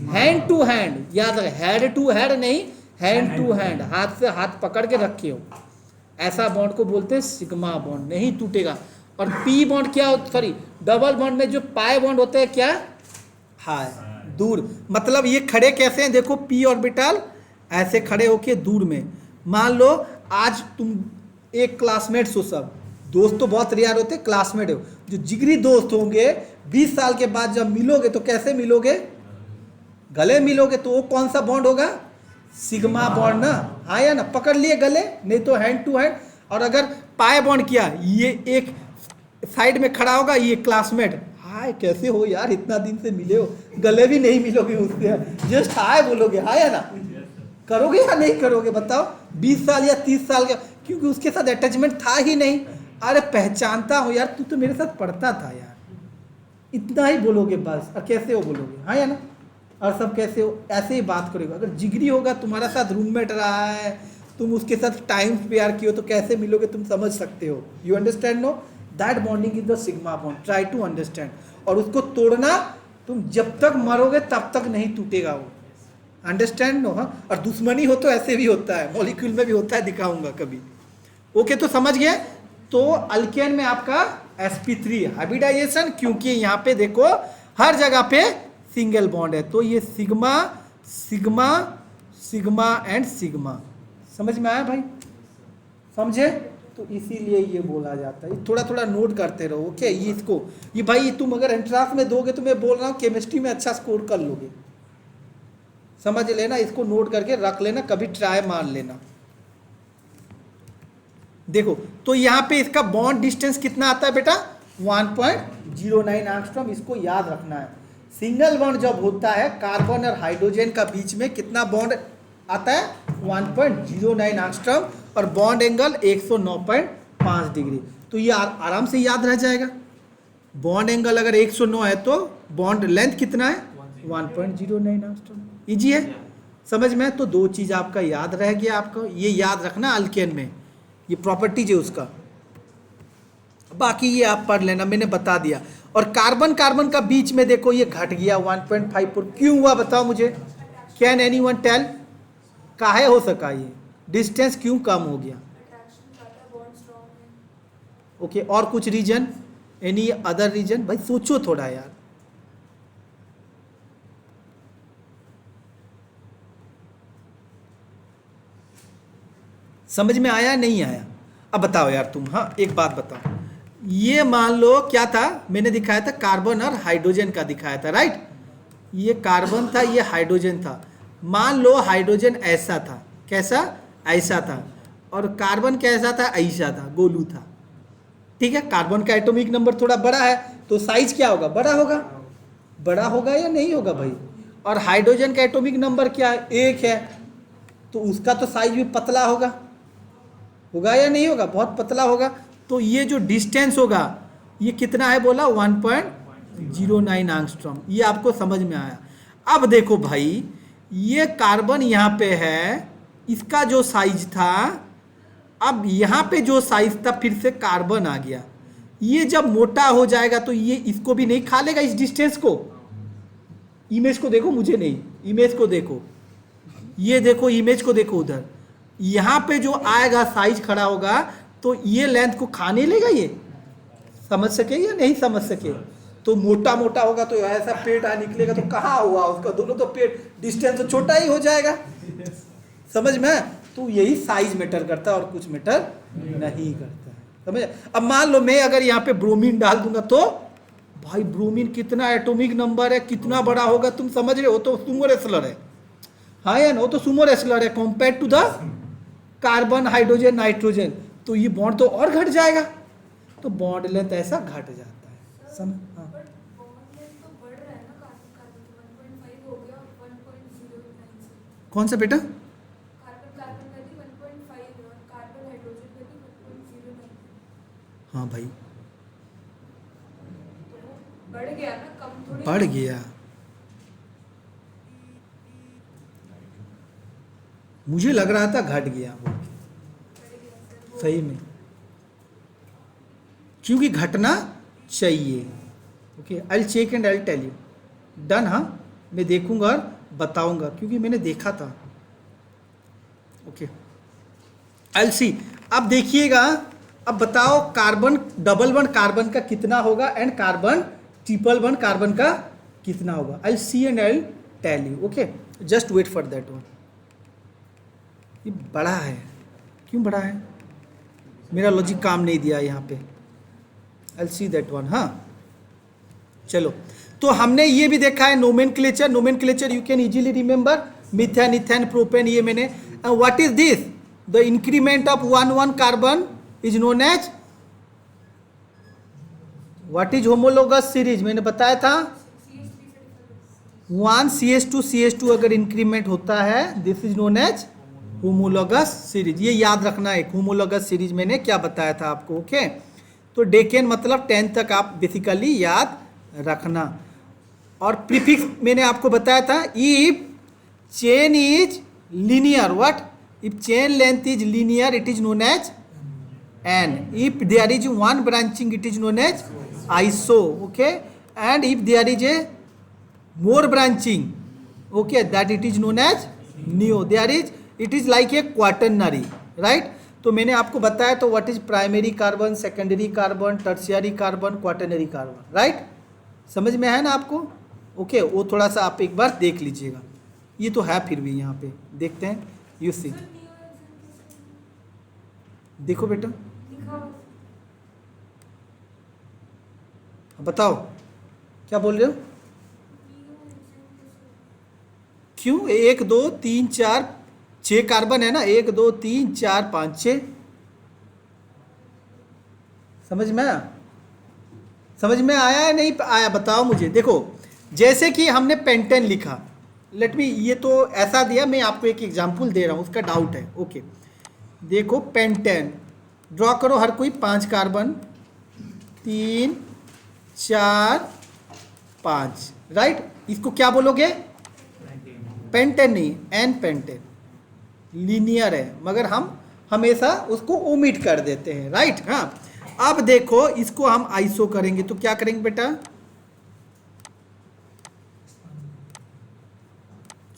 हैंड टू हैंड, याद रहे, हेड टू हेड नहीं, हैंड टू हैंड, हाथ से हाथ पकड़ के रखे हो, ऐसा बॉन्ड को बोलते हैं सिग्मा बॉन्ड, नहीं टूटेगा। और पी बॉन्ड क्या, सॉरी डबल बॉन्ड में जो पाई बॉन्ड होते हैं क्या, हाय, दूर। मतलब ये खड़े कैसे हैं, देखो पी ऑर्बिटल ऐसे खड़े होके दूर में। मान लो आज तुम एक क्लासमेट्स हो, सब दोस्त तो बहुत रेयर होते, क्लासमेट हो, जो जिगरी दोस्त होंगे 20 साल के बाद जब मिलोगे तो कैसे मिलोगे, गले मिलोगे, तो वो कौन सा बॉन्ड होगा, सिग्मा बॉन्ड ना, हाँ या ना, पकड़ लिए गले, नहीं तो हैंड टू हैंड। और अगर पाई बॉन्ड किया, ये एक साइड में खड़ा होगा, ये क्लासमेट, हाय कैसे हो यार, इतना दिन से मिले हो, गले भी नहीं मिलोगे उससे, जस्ट हाय बोलोगे, हाय या ना, करोगे या नहीं करोगे बताओ? 20 साल या 30 साल का, क्योंकि उसके साथ अटैचमेंट था ही नहीं। अरे पहचानता हो यार, तू तो मेरे साथ पढ़ता था यार, इतना ही बोलोगे बस। और कैसे हो बोलोगे, हाँ या ना, और सब कैसे हो, ऐसे ही बात करोगे। अगर जिगरी होगा, तुम्हारा साथ रूममेट रहा है, तुम उसके साथ टाइम स्पेयर किए हो, तो कैसे मिलोगे तुम समझ सकते हो। You understand no, that bonding is the sigma bond, try to understand. और उसको तोड़ना, तुम जब तक मरोगे तब तक नहीं टूटेगा वो, अंडरस्टैंड नो। हाँ, और दुश्मनी हो तो ऐसे भी होता है, मॉलिक्यूल में भी होता है, दिखाऊंगा कभी। ओके, तो समझ गए। तो अल्केन में आपका sp3 हाइब्रिडाइजेशन, क्योंकि यहाँ पे देखो हर जगह पे सिंगल बॉन्ड है, तो ये sigma sigma sigma and sigma. समझ में आया भाई? समझे? तो इसीलिए ये बोला जाता है, थोड़ा थोड़ा नोट करते रहो। ओके, ये इसको, ये भाई तुम अगर एंट्रांस में दोगे तो मैं बोल रहा हूँ केमिस्ट्री में अच्छा स्कोर कर लोगे, समझ लेना, इसको नोट करके रख लेना, कभी ट्राई मार लेना। देखो तो यहाँ पे इसका बॉन्ड डिस्टेंस कितना आता है बेटा, 1.09 एंगस्ट्रॉम, इसको याद रखना है। सिंगल बॉन्ड जब होता है कार्बन और हाइड्रोजन का बीच में, कितना बॉन्ड आता है, 1.09 एंगस्ट्रॉम, और बॉन्ड एंगल 109.5 डिग्री। तो ये आराम से याद रह जाएगा। बॉन्ड एंगल अगर 109 है तो बॉन्ड लेंथ कितना है, 1.09 एंगस्ट्रॉम। इजी है, समझ में? तो दो चीज़ आपका याद रह गया, आपको ये याद रखना अल्केन में, ये प्रॉपर्टीज है उसका, बाकी ये आप पढ़ लेना, मैंने बता दिया। और कार्बन कार्बन का बीच में देखो ये घट गया 1.54, क्यों हुआ बताओ मुझे, कैन एनीवन टेल, काहे हो सका ये डिस्टेंस क्यों कम हो गया? ओके, और कुछ रीजन, एनी अदर रीजन? भाई सोचो थोड़ा यार। समझ में आया नहीं आया? अब बताओ यार तुम, हाँ एक बात बताओ, ये मान लो क्या था, मैंने दिखाया था कार्बन और हाइड्रोजन का दिखाया था, राइट? ये कार्बन था, ये हाइड्रोजन था। मान लो हाइड्रोजन ऐसा था, कैसा, ऐसा था, और कार्बन कैसा था, ऐसा था, गोलू था, ठीक है। कार्बन का एटॉमिक नंबर थोड़ा बड़ा है तो साइज क्या होगा, बड़ा होगा, बड़ा होगा या नहीं होगा भाई? और हाइड्रोजन का एटॉमिक नंबर क्या है, 1 है, तो उसका तो साइज भी पतला होगा, होगा या नहीं होगा, बहुत पतला होगा। तो ये जो डिस्टेंस होगा ये कितना है बोला, 1.09 एंगस्ट्रॉम। ये आपको समझ में आया? अब देखो भाई, ये कार्बन यहाँ पे है, इसका जो साइज था, अब यहाँ पे जो साइज था फिर से कार्बन आ गया, ये जब मोटा हो जाएगा तो ये इसको भी नहीं खा लेगा, इस डिस्टेंस को। इमेज को देखो, मुझे नहीं, इमेज को देखो, ये देखो इमेज को देखो उधर, यहाँ पे जो आएगा साइज खड़ा होगा तो ये लेंथ को खा नहीं लेगा, ये समझ सके या नहीं समझ सके। तो मोटा मोटा होगा तो ऐसा पेट आ निकलेगा तो कहाँ हुआ उसका, दोनों तो पेट डिस्टेंस तो छोटा ही हो जाएगा, समझ में। तो यही साइज मैटर करता है और कुछ मैटर नहीं करता है, समझ। अब मान लो मैं अगर यहाँ पे ब्रोमीन डाल दूंगा तो भाई ब्रोमीन कितना एटॉमिक नंबर है, कितना बड़ा होगा, तुम समझ रहे हो, तो सुमो रेसलर है, हाँ या नो, तो सुमो रेसलर है compare to the carbon hydrogen nitrogen. तो ये बॉन्ड तो और घट जाएगा, तो बॉन्ड लेंथ ऐसा घट जाता है, समझ। हाँ कौन सा बेटा? हाँ भाई बढ़ गया ना, कम थोड़ी बढ़ गया, मुझे लग रहा था घट गया वो, सही में, क्योंकि घटना चाहिए। Okay, I check and I tell you, done. हाँ मैं देखूंगा और बताऊंगा क्योंकि मैंने देखा था। Okay I see. अब देखिएगा, अब बताओ कार्बन डबल वन कार्बन का कितना होगा and carbon triple one carbon का कितना होगा। I see and I tell you. Okay just wait for that one. ये बड़ा है, क्यों बड़ा है? मेरा लॉजिक काम नहीं दिया यहाँ पे। I see that one. हाँ चलो, तो हमने ये भी देखा है nomenclature. Nomenclature you can easily remember, methane ethane propane, ये मैंने। What is this? The increment of 1 carbon is known as what is homologous series, मैंने बताया था 1 CH2 CH2 अगर इंक्रीमेंट होता है this is known as homologous series. ये याद रखना है, होमोलोगस सीरीज मैंने क्या बताया था आपको। ओके तो डेकेन मतलब 10 तक आप बेसिकली याद रखना। और प्रीफिक्स मैंने आपको बताया था, if chain is linear, what if chain length is linear it is known as n, if there is one branching it is known as iso. Okay and if there is a more branching, okay that it is known as neo. There is it is like a quaternary, right. तो मैंने आपको बताया तो what is primary carbon, secondary carbon, tertiary carbon, quaternary carbon, right. समझ में है ना आपको? ओके वो थोड़ा सा आप एक बार देख लीजिएगा, ये तो है फिर भी यहाँ पे देखते हैं। यू सी, देखो बेटा बताओ क्या बोल रहे हो? क्यों 1 2 3 4 6 कार्बन है ना, 1 2 3 4 5 6। समझ में आया? समझ में आया है नहीं आया बताओ मुझे। देखो जैसे कि हमने पेंटेन लिखा, लेट मी, ये तो ऐसा दिया, मैं आपको एक एग्जांपल दे रहा हूँ, उसका डाउट है। ओके देखो पेंटेन ड्रॉ करो, हर कोई 5 कार्बन 3 4 5, राइट। इसको क्या बोलोगे? पेंटेन नहीं, एन पेंटेन, लीनियर है मगर हम हमेशा उसको ओमिट कर देते हैं, राइट। हाँ अब देखो इसको हम आइसो करेंगे तो क्या करेंगे बेटा?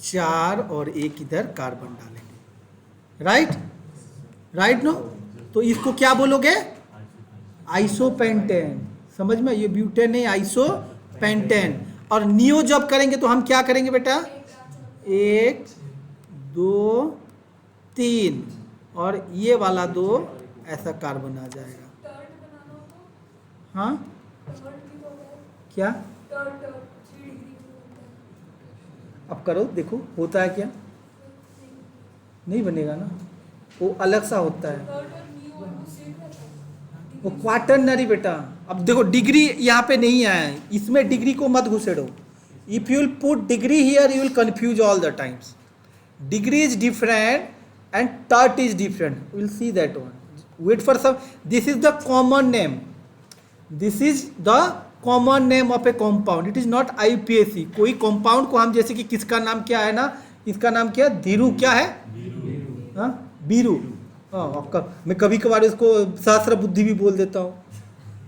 4 और 1 इधर कार्बन डालेंगे, राइट राइट नो। तो इसको क्या बोलोगे? आइसोपेंटेन। समझ में? ये ब्यूटेन नहीं, आइसोपेंटेन। और नियो जब करेंगे तो हम क्या करेंगे बेटा? 1 2 3 और ये वाला 2 ऐसा कार्बन आ जाएगा। हाँ क्या? अब करो देखो होता है क्या? नहीं बनेगा ना, वो अलग सा होता है, वो क्वाटरनरी बेटा। अब देखो डिग्री यहाँ पे नहीं आया है, इसमें डिग्री को मत घुसेड़ो। If you will put degree here you will confuse all the times. Degree is different and tert is different, will see that one. Wait for some, this is the common name, this is the common name of a compound, it is not IUPAC। कोई compound को हम जैसे कि किसका नाम क्या है ना, इसका नाम क्या है? धीरू, क्या है? हाँ बीरू। हाँ मैं कभी कभार इसको सहस्त्र बुद्धि भी बोल देता हूँ,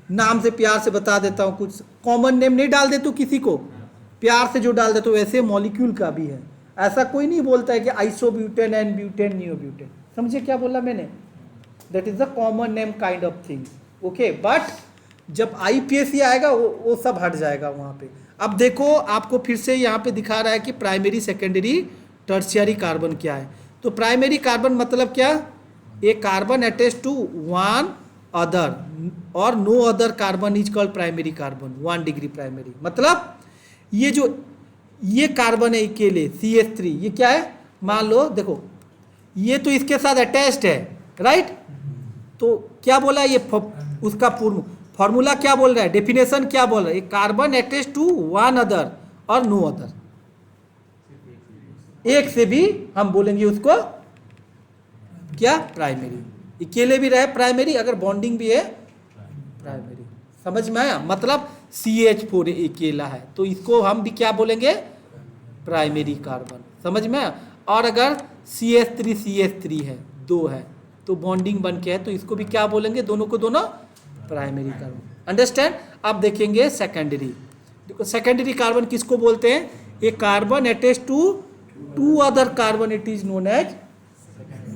नाम से प्यार से बता देता हूँ, कुछ कॉमन नेम नहीं डाल देता किसी को, प्यार से जो डाल देते हो, वैसे मॉलिक्यूल का भी है। ऐसा कोई नहीं बोलता है कि आइसोब्यूटेन एंड ब्यूटेन नियोब्यूटेन, समझे क्या बोला मैंने? That is the common name kind of thing, okay. But जब आईपीएसी आएगा वो सब हट जाएगा वहाँ पे। अब देखो आपको फिर से यहाँ पे दिखा रहा है कि प्राइमरी सेकेंडरी टर्शियरी कार्बन क्या है। तो प्राइमरी कार्बन मतलब क्या? A carbon attach to one other और no other carbon is called primary carbon, 1 degree primary. मतलब ये कार्बन है अकेले CH3, ये क्या है? मान लो देखो ये तो इसके साथ अटैच्ड है, राइट? तो क्या बोला ये उसका पूर्ण फॉर्मूला क्या बोल रहा है, डेफिनेशन क्या बोल रहा है? Carbon attach to one other और नो अदर, एक से भी हम बोलेंगे उसको क्या? प्राइमरी। अकेले भी रहे प्राइमरी, अगर बॉन्डिंग भी है प्राइमरी। समझ में आया? मतलब CH4 अकेला है तो इसको हम भी क्या बोलेंगे? Primary carbon. समझ में आया? और अगर CH3 है, 2 है, तो बॉन्डिंग बन के है तो इसको भी क्या बोलेंगे? दोनों को दोनों प्राइमरी कार्बन। अंडरस्टैंड? अब देखेंगे सेकेंडरी। देखो सेकेंडरी कार्बन किसको बोलते हैं? A carbon attach to other carbon, it is known as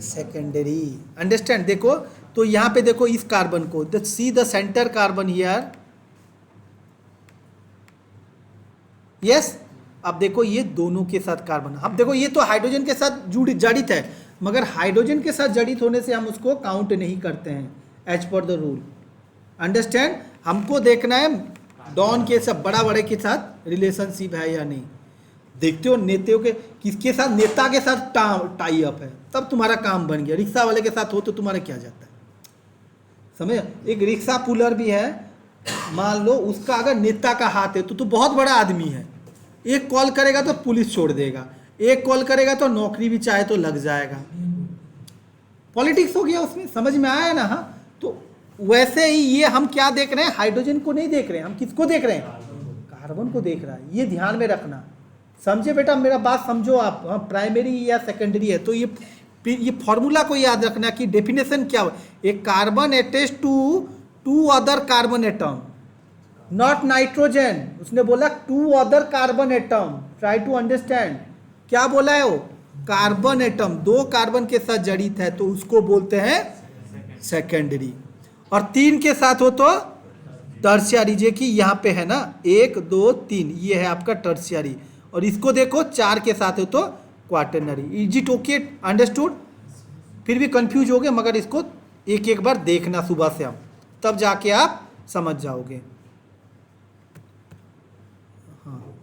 secondary. Understand? देखो तो यहाँ पे देखो इस कार्बन को, see the center carbon here, yes. अब देखो ये दोनों के साथ कार्बन, अब देखो ये तो हाइड्रोजन के साथ जड़ित है, मगर हाइड्रोजन के साथ जड़ित होने से हम उसको काउंट नहीं करते हैं as per the rule. Understand? हमको देखना है डॉन के सब बड़े के साथ रिलेशनशिप है या नहीं। देखते हो नेताओं के किसके साथ, नेता के साथ टाई अप है, तब तुम्हारा काम बन गया। रिक्शा वाले के साथ हो तो तुम्हारा क्या जाता है? समझ? एक रिक्शा पुलर भी है, मान लो उसका अगर नेता का हाथ है तो बहुत बड़ा आदमी है, एक कॉल करेगा तो पुलिस छोड़ देगा, एक कॉल करेगा तो नौकरी भी चाहे तो लग जाएगा। पॉलिटिक्स हो गया उसमें। समझ में आया ना? हाँ, तो वैसे ही ये हम क्या देख रहे हैं? हाइड्रोजन को नहीं देख रहे हैं, हम किसको देख रहे हैं? कार्बन को देख रहा है। ये ध्यान में रखना, समझे बेटा? मेरा बात समझो आप। हाँ, प्राइमरी या सेकेंडरी है तो ये फॉर्मूला को याद रखना कि डेफिनेशन क्या हो। एक carbon attach to other carbon atom, not nitrogen. उसने बोला 2 other carbon atom, try to understand. क्या बोला है वो? कार्बन एटम 2 कार्बन के साथ जड़ित है तो उसको बोलते हैं सेकेंडरी। और 3 के साथ हो तो टर्शियरी, जो कि यहाँ पे है ना 1 2 3, ये है आपका टर्शियरी। और इसको देखो 4 के साथ हो तो quaternary. Is it okay? Understood? फिर भी कंफ्यूज हो गए, मगर इसको एक बार देखना सुबह से हम, तब जाके आप समझ जाओगे। हाँ,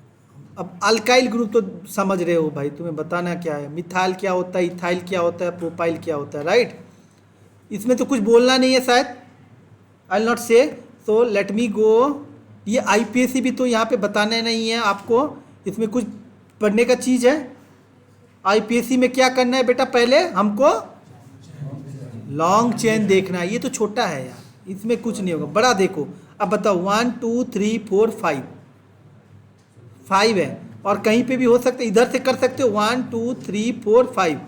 अब अल्काइल ग्रुप तो समझ रहे हो भाई, तुम्हें बताना क्या है? मिथाइल क्या होता है, इथाइल क्या होता है, प्रोपाइल क्या होता है, राइट? इसमें तो कुछ बोलना नहीं है शायद, आई विल नॉट से, सो लेट मी गो। ये आईपीएसी भी तो यहाँ पे बताना नहीं है आपको, इसमें कुछ पढ़ने का चीज़ है। आईपीएसी में क्या करना है बेटा? पहले हमको लॉन्ग चेन देखना है। ये तो छोटा है यार, इसमें कुछ नहीं होगा। बड़ा देखो, अब बताओ 1 2 3 4 5 है, और कहीं पे भी हो सकता है, इधर से कर सकते हो 1 2 3 4 5,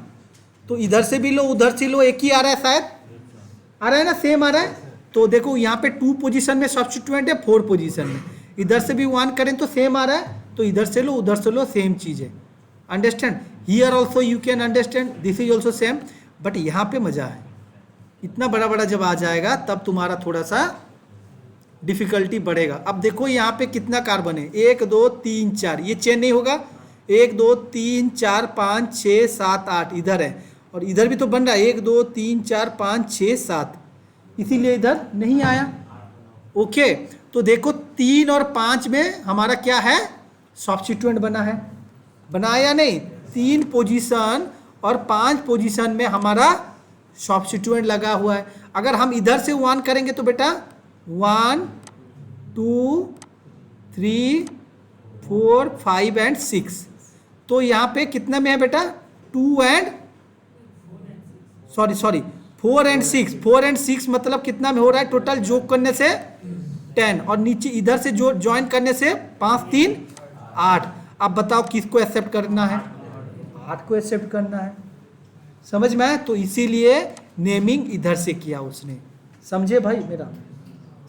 तो इधर से भी लो उधर से लो, एक ही आ रहा है शायद, आ रहा है ना? सेम आ रहा है। तो देखो यहाँ पे 2 पोजीशन में सब्स्टिट्यूएंट है, 4 पोजीशन में, इधर से भी 1 करें तो सेम आ रहा है, तो इधर से लो उधर से लो, सेम चीज़ है। Understand? Here also you can understand, this is also same, but यहाँ पे मज़ा है। इतना बड़ा जब आ जाएगा तब तुम्हारा थोड़ा सा डिफिकल्टी बढ़ेगा। अब देखो यहाँ पे कितना कार्बन है, 1 2 3 4, ये चेन नहीं होगा, 1 2 3 4 5 6 7 8 इधर है, और इधर भी तो बन रहा है 1 2 3 4 5 6 7, इसीलिए इधर नहीं आया। ओके, तो देखो 3 और 5 में हमारा क्या है? सब्स्टिट्यूएंट बना है, बनाया नहीं? 3 पोजीशन और 5 पोजीशन में हमारा सब्स्टिट्यूएंट लगा हुआ है। अगर हम इधर से 1 करेंगे तो बेटा 1 2 3 4 5 एंड 6, तो यहाँ पे कितना में है बेटा? 2 एंड सॉरी 4 एंड 6, 4 एंड 6 मतलब कितना में हो रहा है? टोटल जोड़ करने से 10, और नीचे इधर से जो ज्वाइन करने से 5 3 8। अब बताओ किसको एक्सेप्ट करना है? 8 को एक्सेप्ट करना है। समझ में आया? तो इसीलिए नेमिंग इधर से किया उसने। समझे भाई मेरा?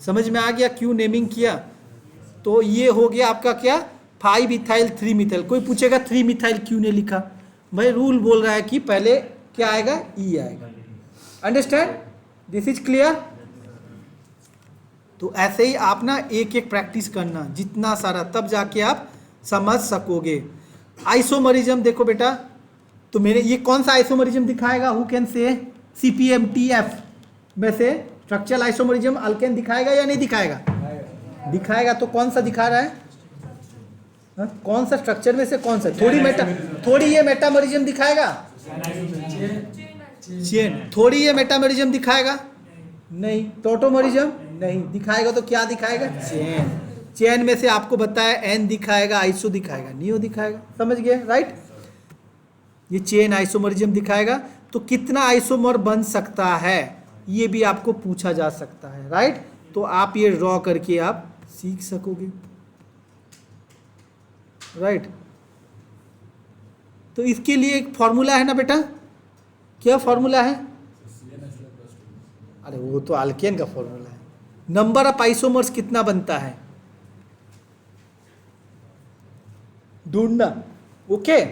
समझ में आ गया क्यों नेमिंग किया? तो ये हो गया आपका क्या, 5 इथाइल 3 मिथाइल। कोई पूछेगा 3 मिथाइल क्यों नहीं लिखा? भाई रूल बोल रहा है कि पहले क्या आएगा, ई आएगा। अंडरस्टैंड? This is clear? तो ऐसे ही आप ना एक एक प्रैक्टिस करना जितना सारा, तब जाके आप समझ सकोगे। आइसोमरिज्म देखो बेटा, तो मेरे ये कौन सा आइसोमरिज्म दिखाएगा? Who can say? CPMTF में से स्ट्रक्चरल आइसोमरिज्म अल्केन दिखाएगा या नहीं दिखाएगा? दिखाएगा। तो कौन सा दिखा रहा है? हाँ? कौन सा स्ट्रक्चर में से कौन सा? थोड़ी ये मेटामरिज्म दिखाएगा, चेन। थोड़ी ये मेटामरिज्म दिखाएगा, नहीं। टोटोमरिज्म नहीं दिखाएगा। तो क्या दिखाएगा? चेन। चेन में से आपको बताया एन दिखाएगा, आइसो दिखाएगा, नियो दिखाएगा। समझ गए? राइट। ये चेन आइसोमरिज्म दिखाएगा। तो कितना आइसोमर बन सकता है ये भी आपको पूछा जा सकता है। राइट। तो आप ये ड्रॉ करके आप सीख सकोगे। राइट। तो इसके लिए एक फॉर्मूला है ना बेटा, क्या फॉर्मूला है? अरे वो तो अल्केन का फॉर्मूला है। नंबर ऑफ आइसोमर्स कितना बनता है ढूंढना। Okay,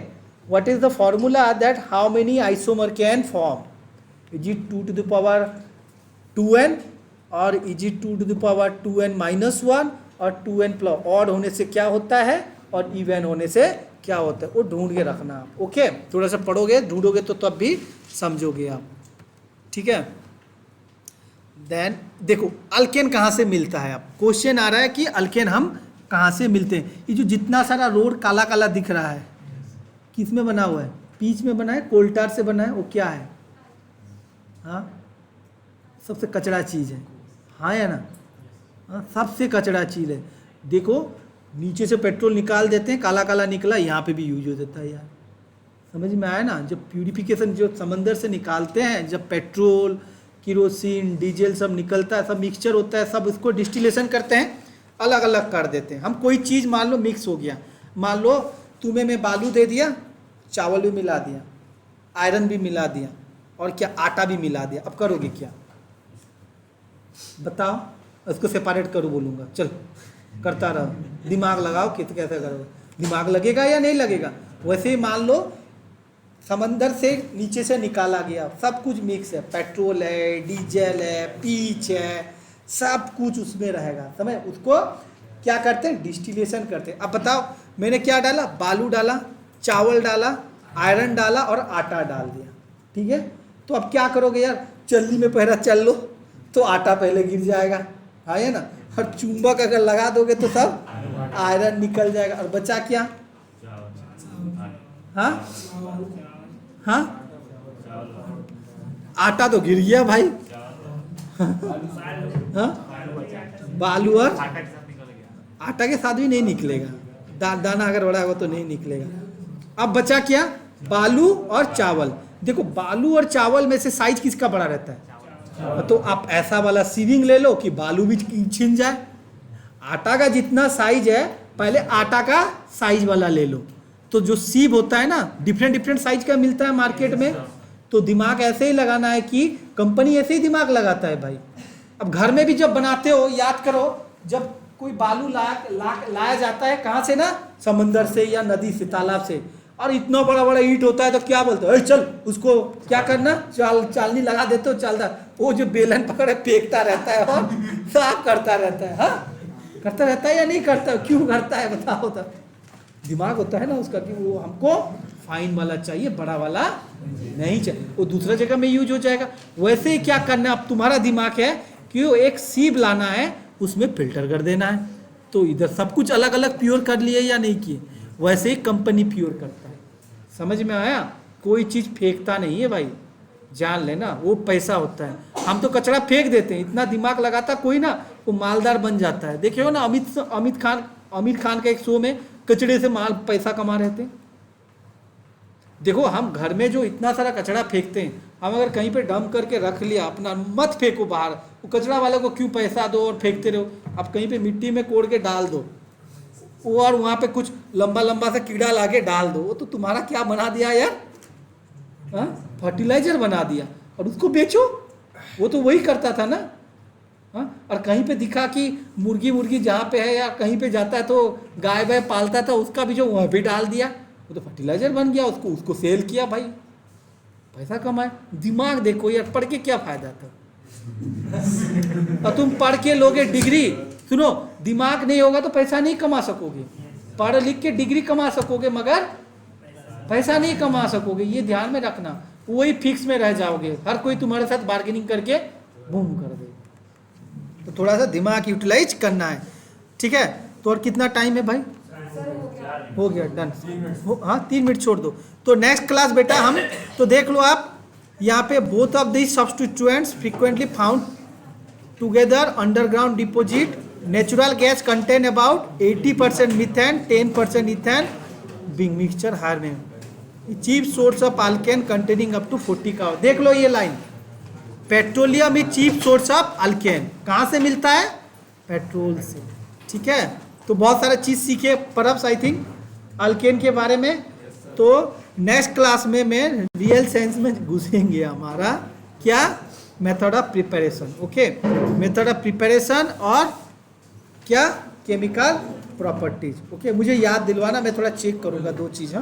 what is the formula that how many isomer can form? Is it 2 to the power 2n और is it 2 to the power 2n minus 1 और 2n प्लस? ऑड होने से क्या होता है और इवन होने से क्या होता है, वो ढूंढ के रखना आप। ओके, थोड़ा सा पढ़ोगे ढूंढोगे तो तब भी समझोगे आप। ठीक है। देन देखो अल्केन कहाँ से मिलता है। आप क्वेश्चन आ रहा है कि अल्केन हम कहाँ से मिलते हैं। ये जो जितना सारा रोड काला काला दिख रहा है किस में बना हुआ है? पीच में बना है, कोल्टार से बना है। वो क्या है? हाँ, सबसे कचड़ा चीज़ है। हाँ या ना? हाँ, सबसे कचड़ा चीज़ है। देखो नीचे से पेट्रोल निकाल देते हैं, काला काला निकला, यहाँ पे भी यूज हो जाता है यार। समझ में आया ना? जब प्यूरिफिकेशन जो समंदर से निकालते हैं, जब पेट्रोल किरोसिन डीजल सब निकलता है, सब मिक्सचर होता है, सब उसको डिस्टिलेशन करते हैं, अलग अलग कर देते हैं। हम कोई चीज़ मान लो मिक्स हो गया, मान लो तुम्हें मैं बालू दे दिया, चावल भी मिला दिया, आयरन भी मिला दिया और क्या आटा भी मिला दिया, अब करोगे क्या? बताओ। उसको सेपरेट करो बोलूँगा, चल करता रहो, दिमाग लगाओ कि तो कैसे करोगे? दिमाग लगेगा या नहीं लगेगा? वैसे ही मान लो समंदर से नीचे से निकाला गया, सब कुछ मिक्स है, पेट्रोल है, डीजल है, पीच है, सब कुछ उसमें रहेगा। समझ? उसको क्या करते हैं? डिस्टिलेशन करते हैं। अब बताओ मैंने क्या डाला? बालू डाला, चावल डाला, आयरन डाला और आटा डाल दिया। ठीक है। तो अब क्या करोगे यार? चलनी में पहला चल लो तो आटा पहले गिर जाएगा, हाँ है ना? और चुंबक अगर लगा दोगे तो सब आयरन निकल जाएगा। और बचा क्या? हाँ हाँ, आटा तो गिर गया भाई। हाँ, बालू और आटा के साथ भी नहीं निकलेगा। दाना अगर बड़ा होगा तो नहीं निकलेगा। अब बचा क्या? बालू और चावल। देखो बालू और चावल में से साइज किसका बड़ा रहता है? तो आप ऐसा वाला सीविंग ले लो कि बालू भी छिन जाए। आटा का जितना साइज है पहले आटा का साइज वाला ले लो। तो जो सीव होता है ना, डिफरेंट डिफरेंट साइज का मिलता है मार्केट में। तो दिमाग ऐसे ही लगाना है कि कंपनी ऐसे ही दिमाग लगाता है भाई। अब घर में भी जब बनाते हो याद करो, जब कोई बालू लाया जाता है कहाँ से ना? समंदर से या नदी से, तालाब से। और इतना बड़ा बड़ा ईंट होता है तो क्या बोलते हो? चल उसको क्या करना, चालनी लगा देते हो, चलता। वो जो बेलन पकड़े फेंकता रहता है और साफ करता रहता है। हाँ, करता रहता है या नहीं करता? क्यों करता है बताओ? तो दिमाग होता है ना उसका कि वो हमको फाइन वाला चाहिए, बड़ा वाला नहीं चाहिए, वो दूसरा जगह में यूज हो जाएगा। वैसे ही क्या करना, अब तुम्हारा दिमाग है कि वो एक सीब लाना है, उसमें फिल्टर कर देना है। तो इधर सब कुछ अलग अलग प्योर कर लिए या नहीं किए, वैसे ही कंपनी प्योर करता है। समझ में आया? कोई चीज़ फेंकता नहीं है भाई, जान लेना, वो पैसा होता है। हम तो कचरा फेंक देते हैं, इतना दिमाग लगाता कोई ना, वो मालदार बन जाता है। देखिए ना आमिर खान का एक शो में कचड़े से माल पैसा कमा रहे थे। देखो हम घर में जो इतना सारा कचरा फेंकते हैं, हम अगर कहीं पे डंप करके रख लिया अपना, मत फेंको बाहर, वो कचरा वाले को क्यों पैसा दो और फेंकते रहो। आप कहीं पे मिट्टी में कोड़ के डाल दो, और वहाँ पे कुछ लंबा लंबा सा कीड़ा ला के डाल दो, वो तो तुम्हारा क्या बना दिया यार? फर्टिलाइजर बना दिया। और उसको बेचो, वो तो वही करता था ना। हाँ, और कहीं पे दिखा कि मुर्गी जहाँ पे है या कहीं पे जाता है तो गाय वाय पालता था, उसका भी जो वहाँ पे डाल दिया, वो तो फर्टिलाइजर बन गया, उसको सेल किया भाई, पैसा कमाए। दिमाग देखो यार, पढ़ के क्या फायदा था। और तुम पढ़ के लोगे डिग्री, सुनो, दिमाग नहीं होगा तो पैसा नहीं कमा सकोगे। पढ़ लिख के डिग्री कमा सकोगे मगर पैसा नहीं कमा सकोगे, ये ध्यान में रखना। वही फिक्स में रह जाओगे, हर कोई तुम्हारे साथ बार्गेनिंग करके बूम कर दे। तो थोड़ा सा दिमाग यूटिलाइज करना है, ठीक है। तो और कितना टाइम है भाई? सर हो गया। हो गया, डन। हाँ 3 मिनट छोड़ दो। तो नेक्स्ट क्लास बेटा हम, तो देख लो आप यहाँ पे, both of the substituents frequently found together underground deposit, natural gas contain about 80% methane, 10% ethane, being mixture higher में cheap source of alkane containing up to 40 का। देख लो ये line, petroleum is cheap source of alkane. कहाँ से मिलता है? Petrol से, ठीक है। तो बहुत सारा चीज़ सीखे परप्स आई थिंक अल्केन के बारे में। तो नेक्स्ट क्लास में मैं रियल साइंस में घुसेंगे, हमारा क्या method of preparation, okay, method of preparation और क्या केमिकल प्रॉपर्टीज, ओके। मुझे याद दिलवाना, मैं थोड़ा चेक करूँगा 2 चीज़।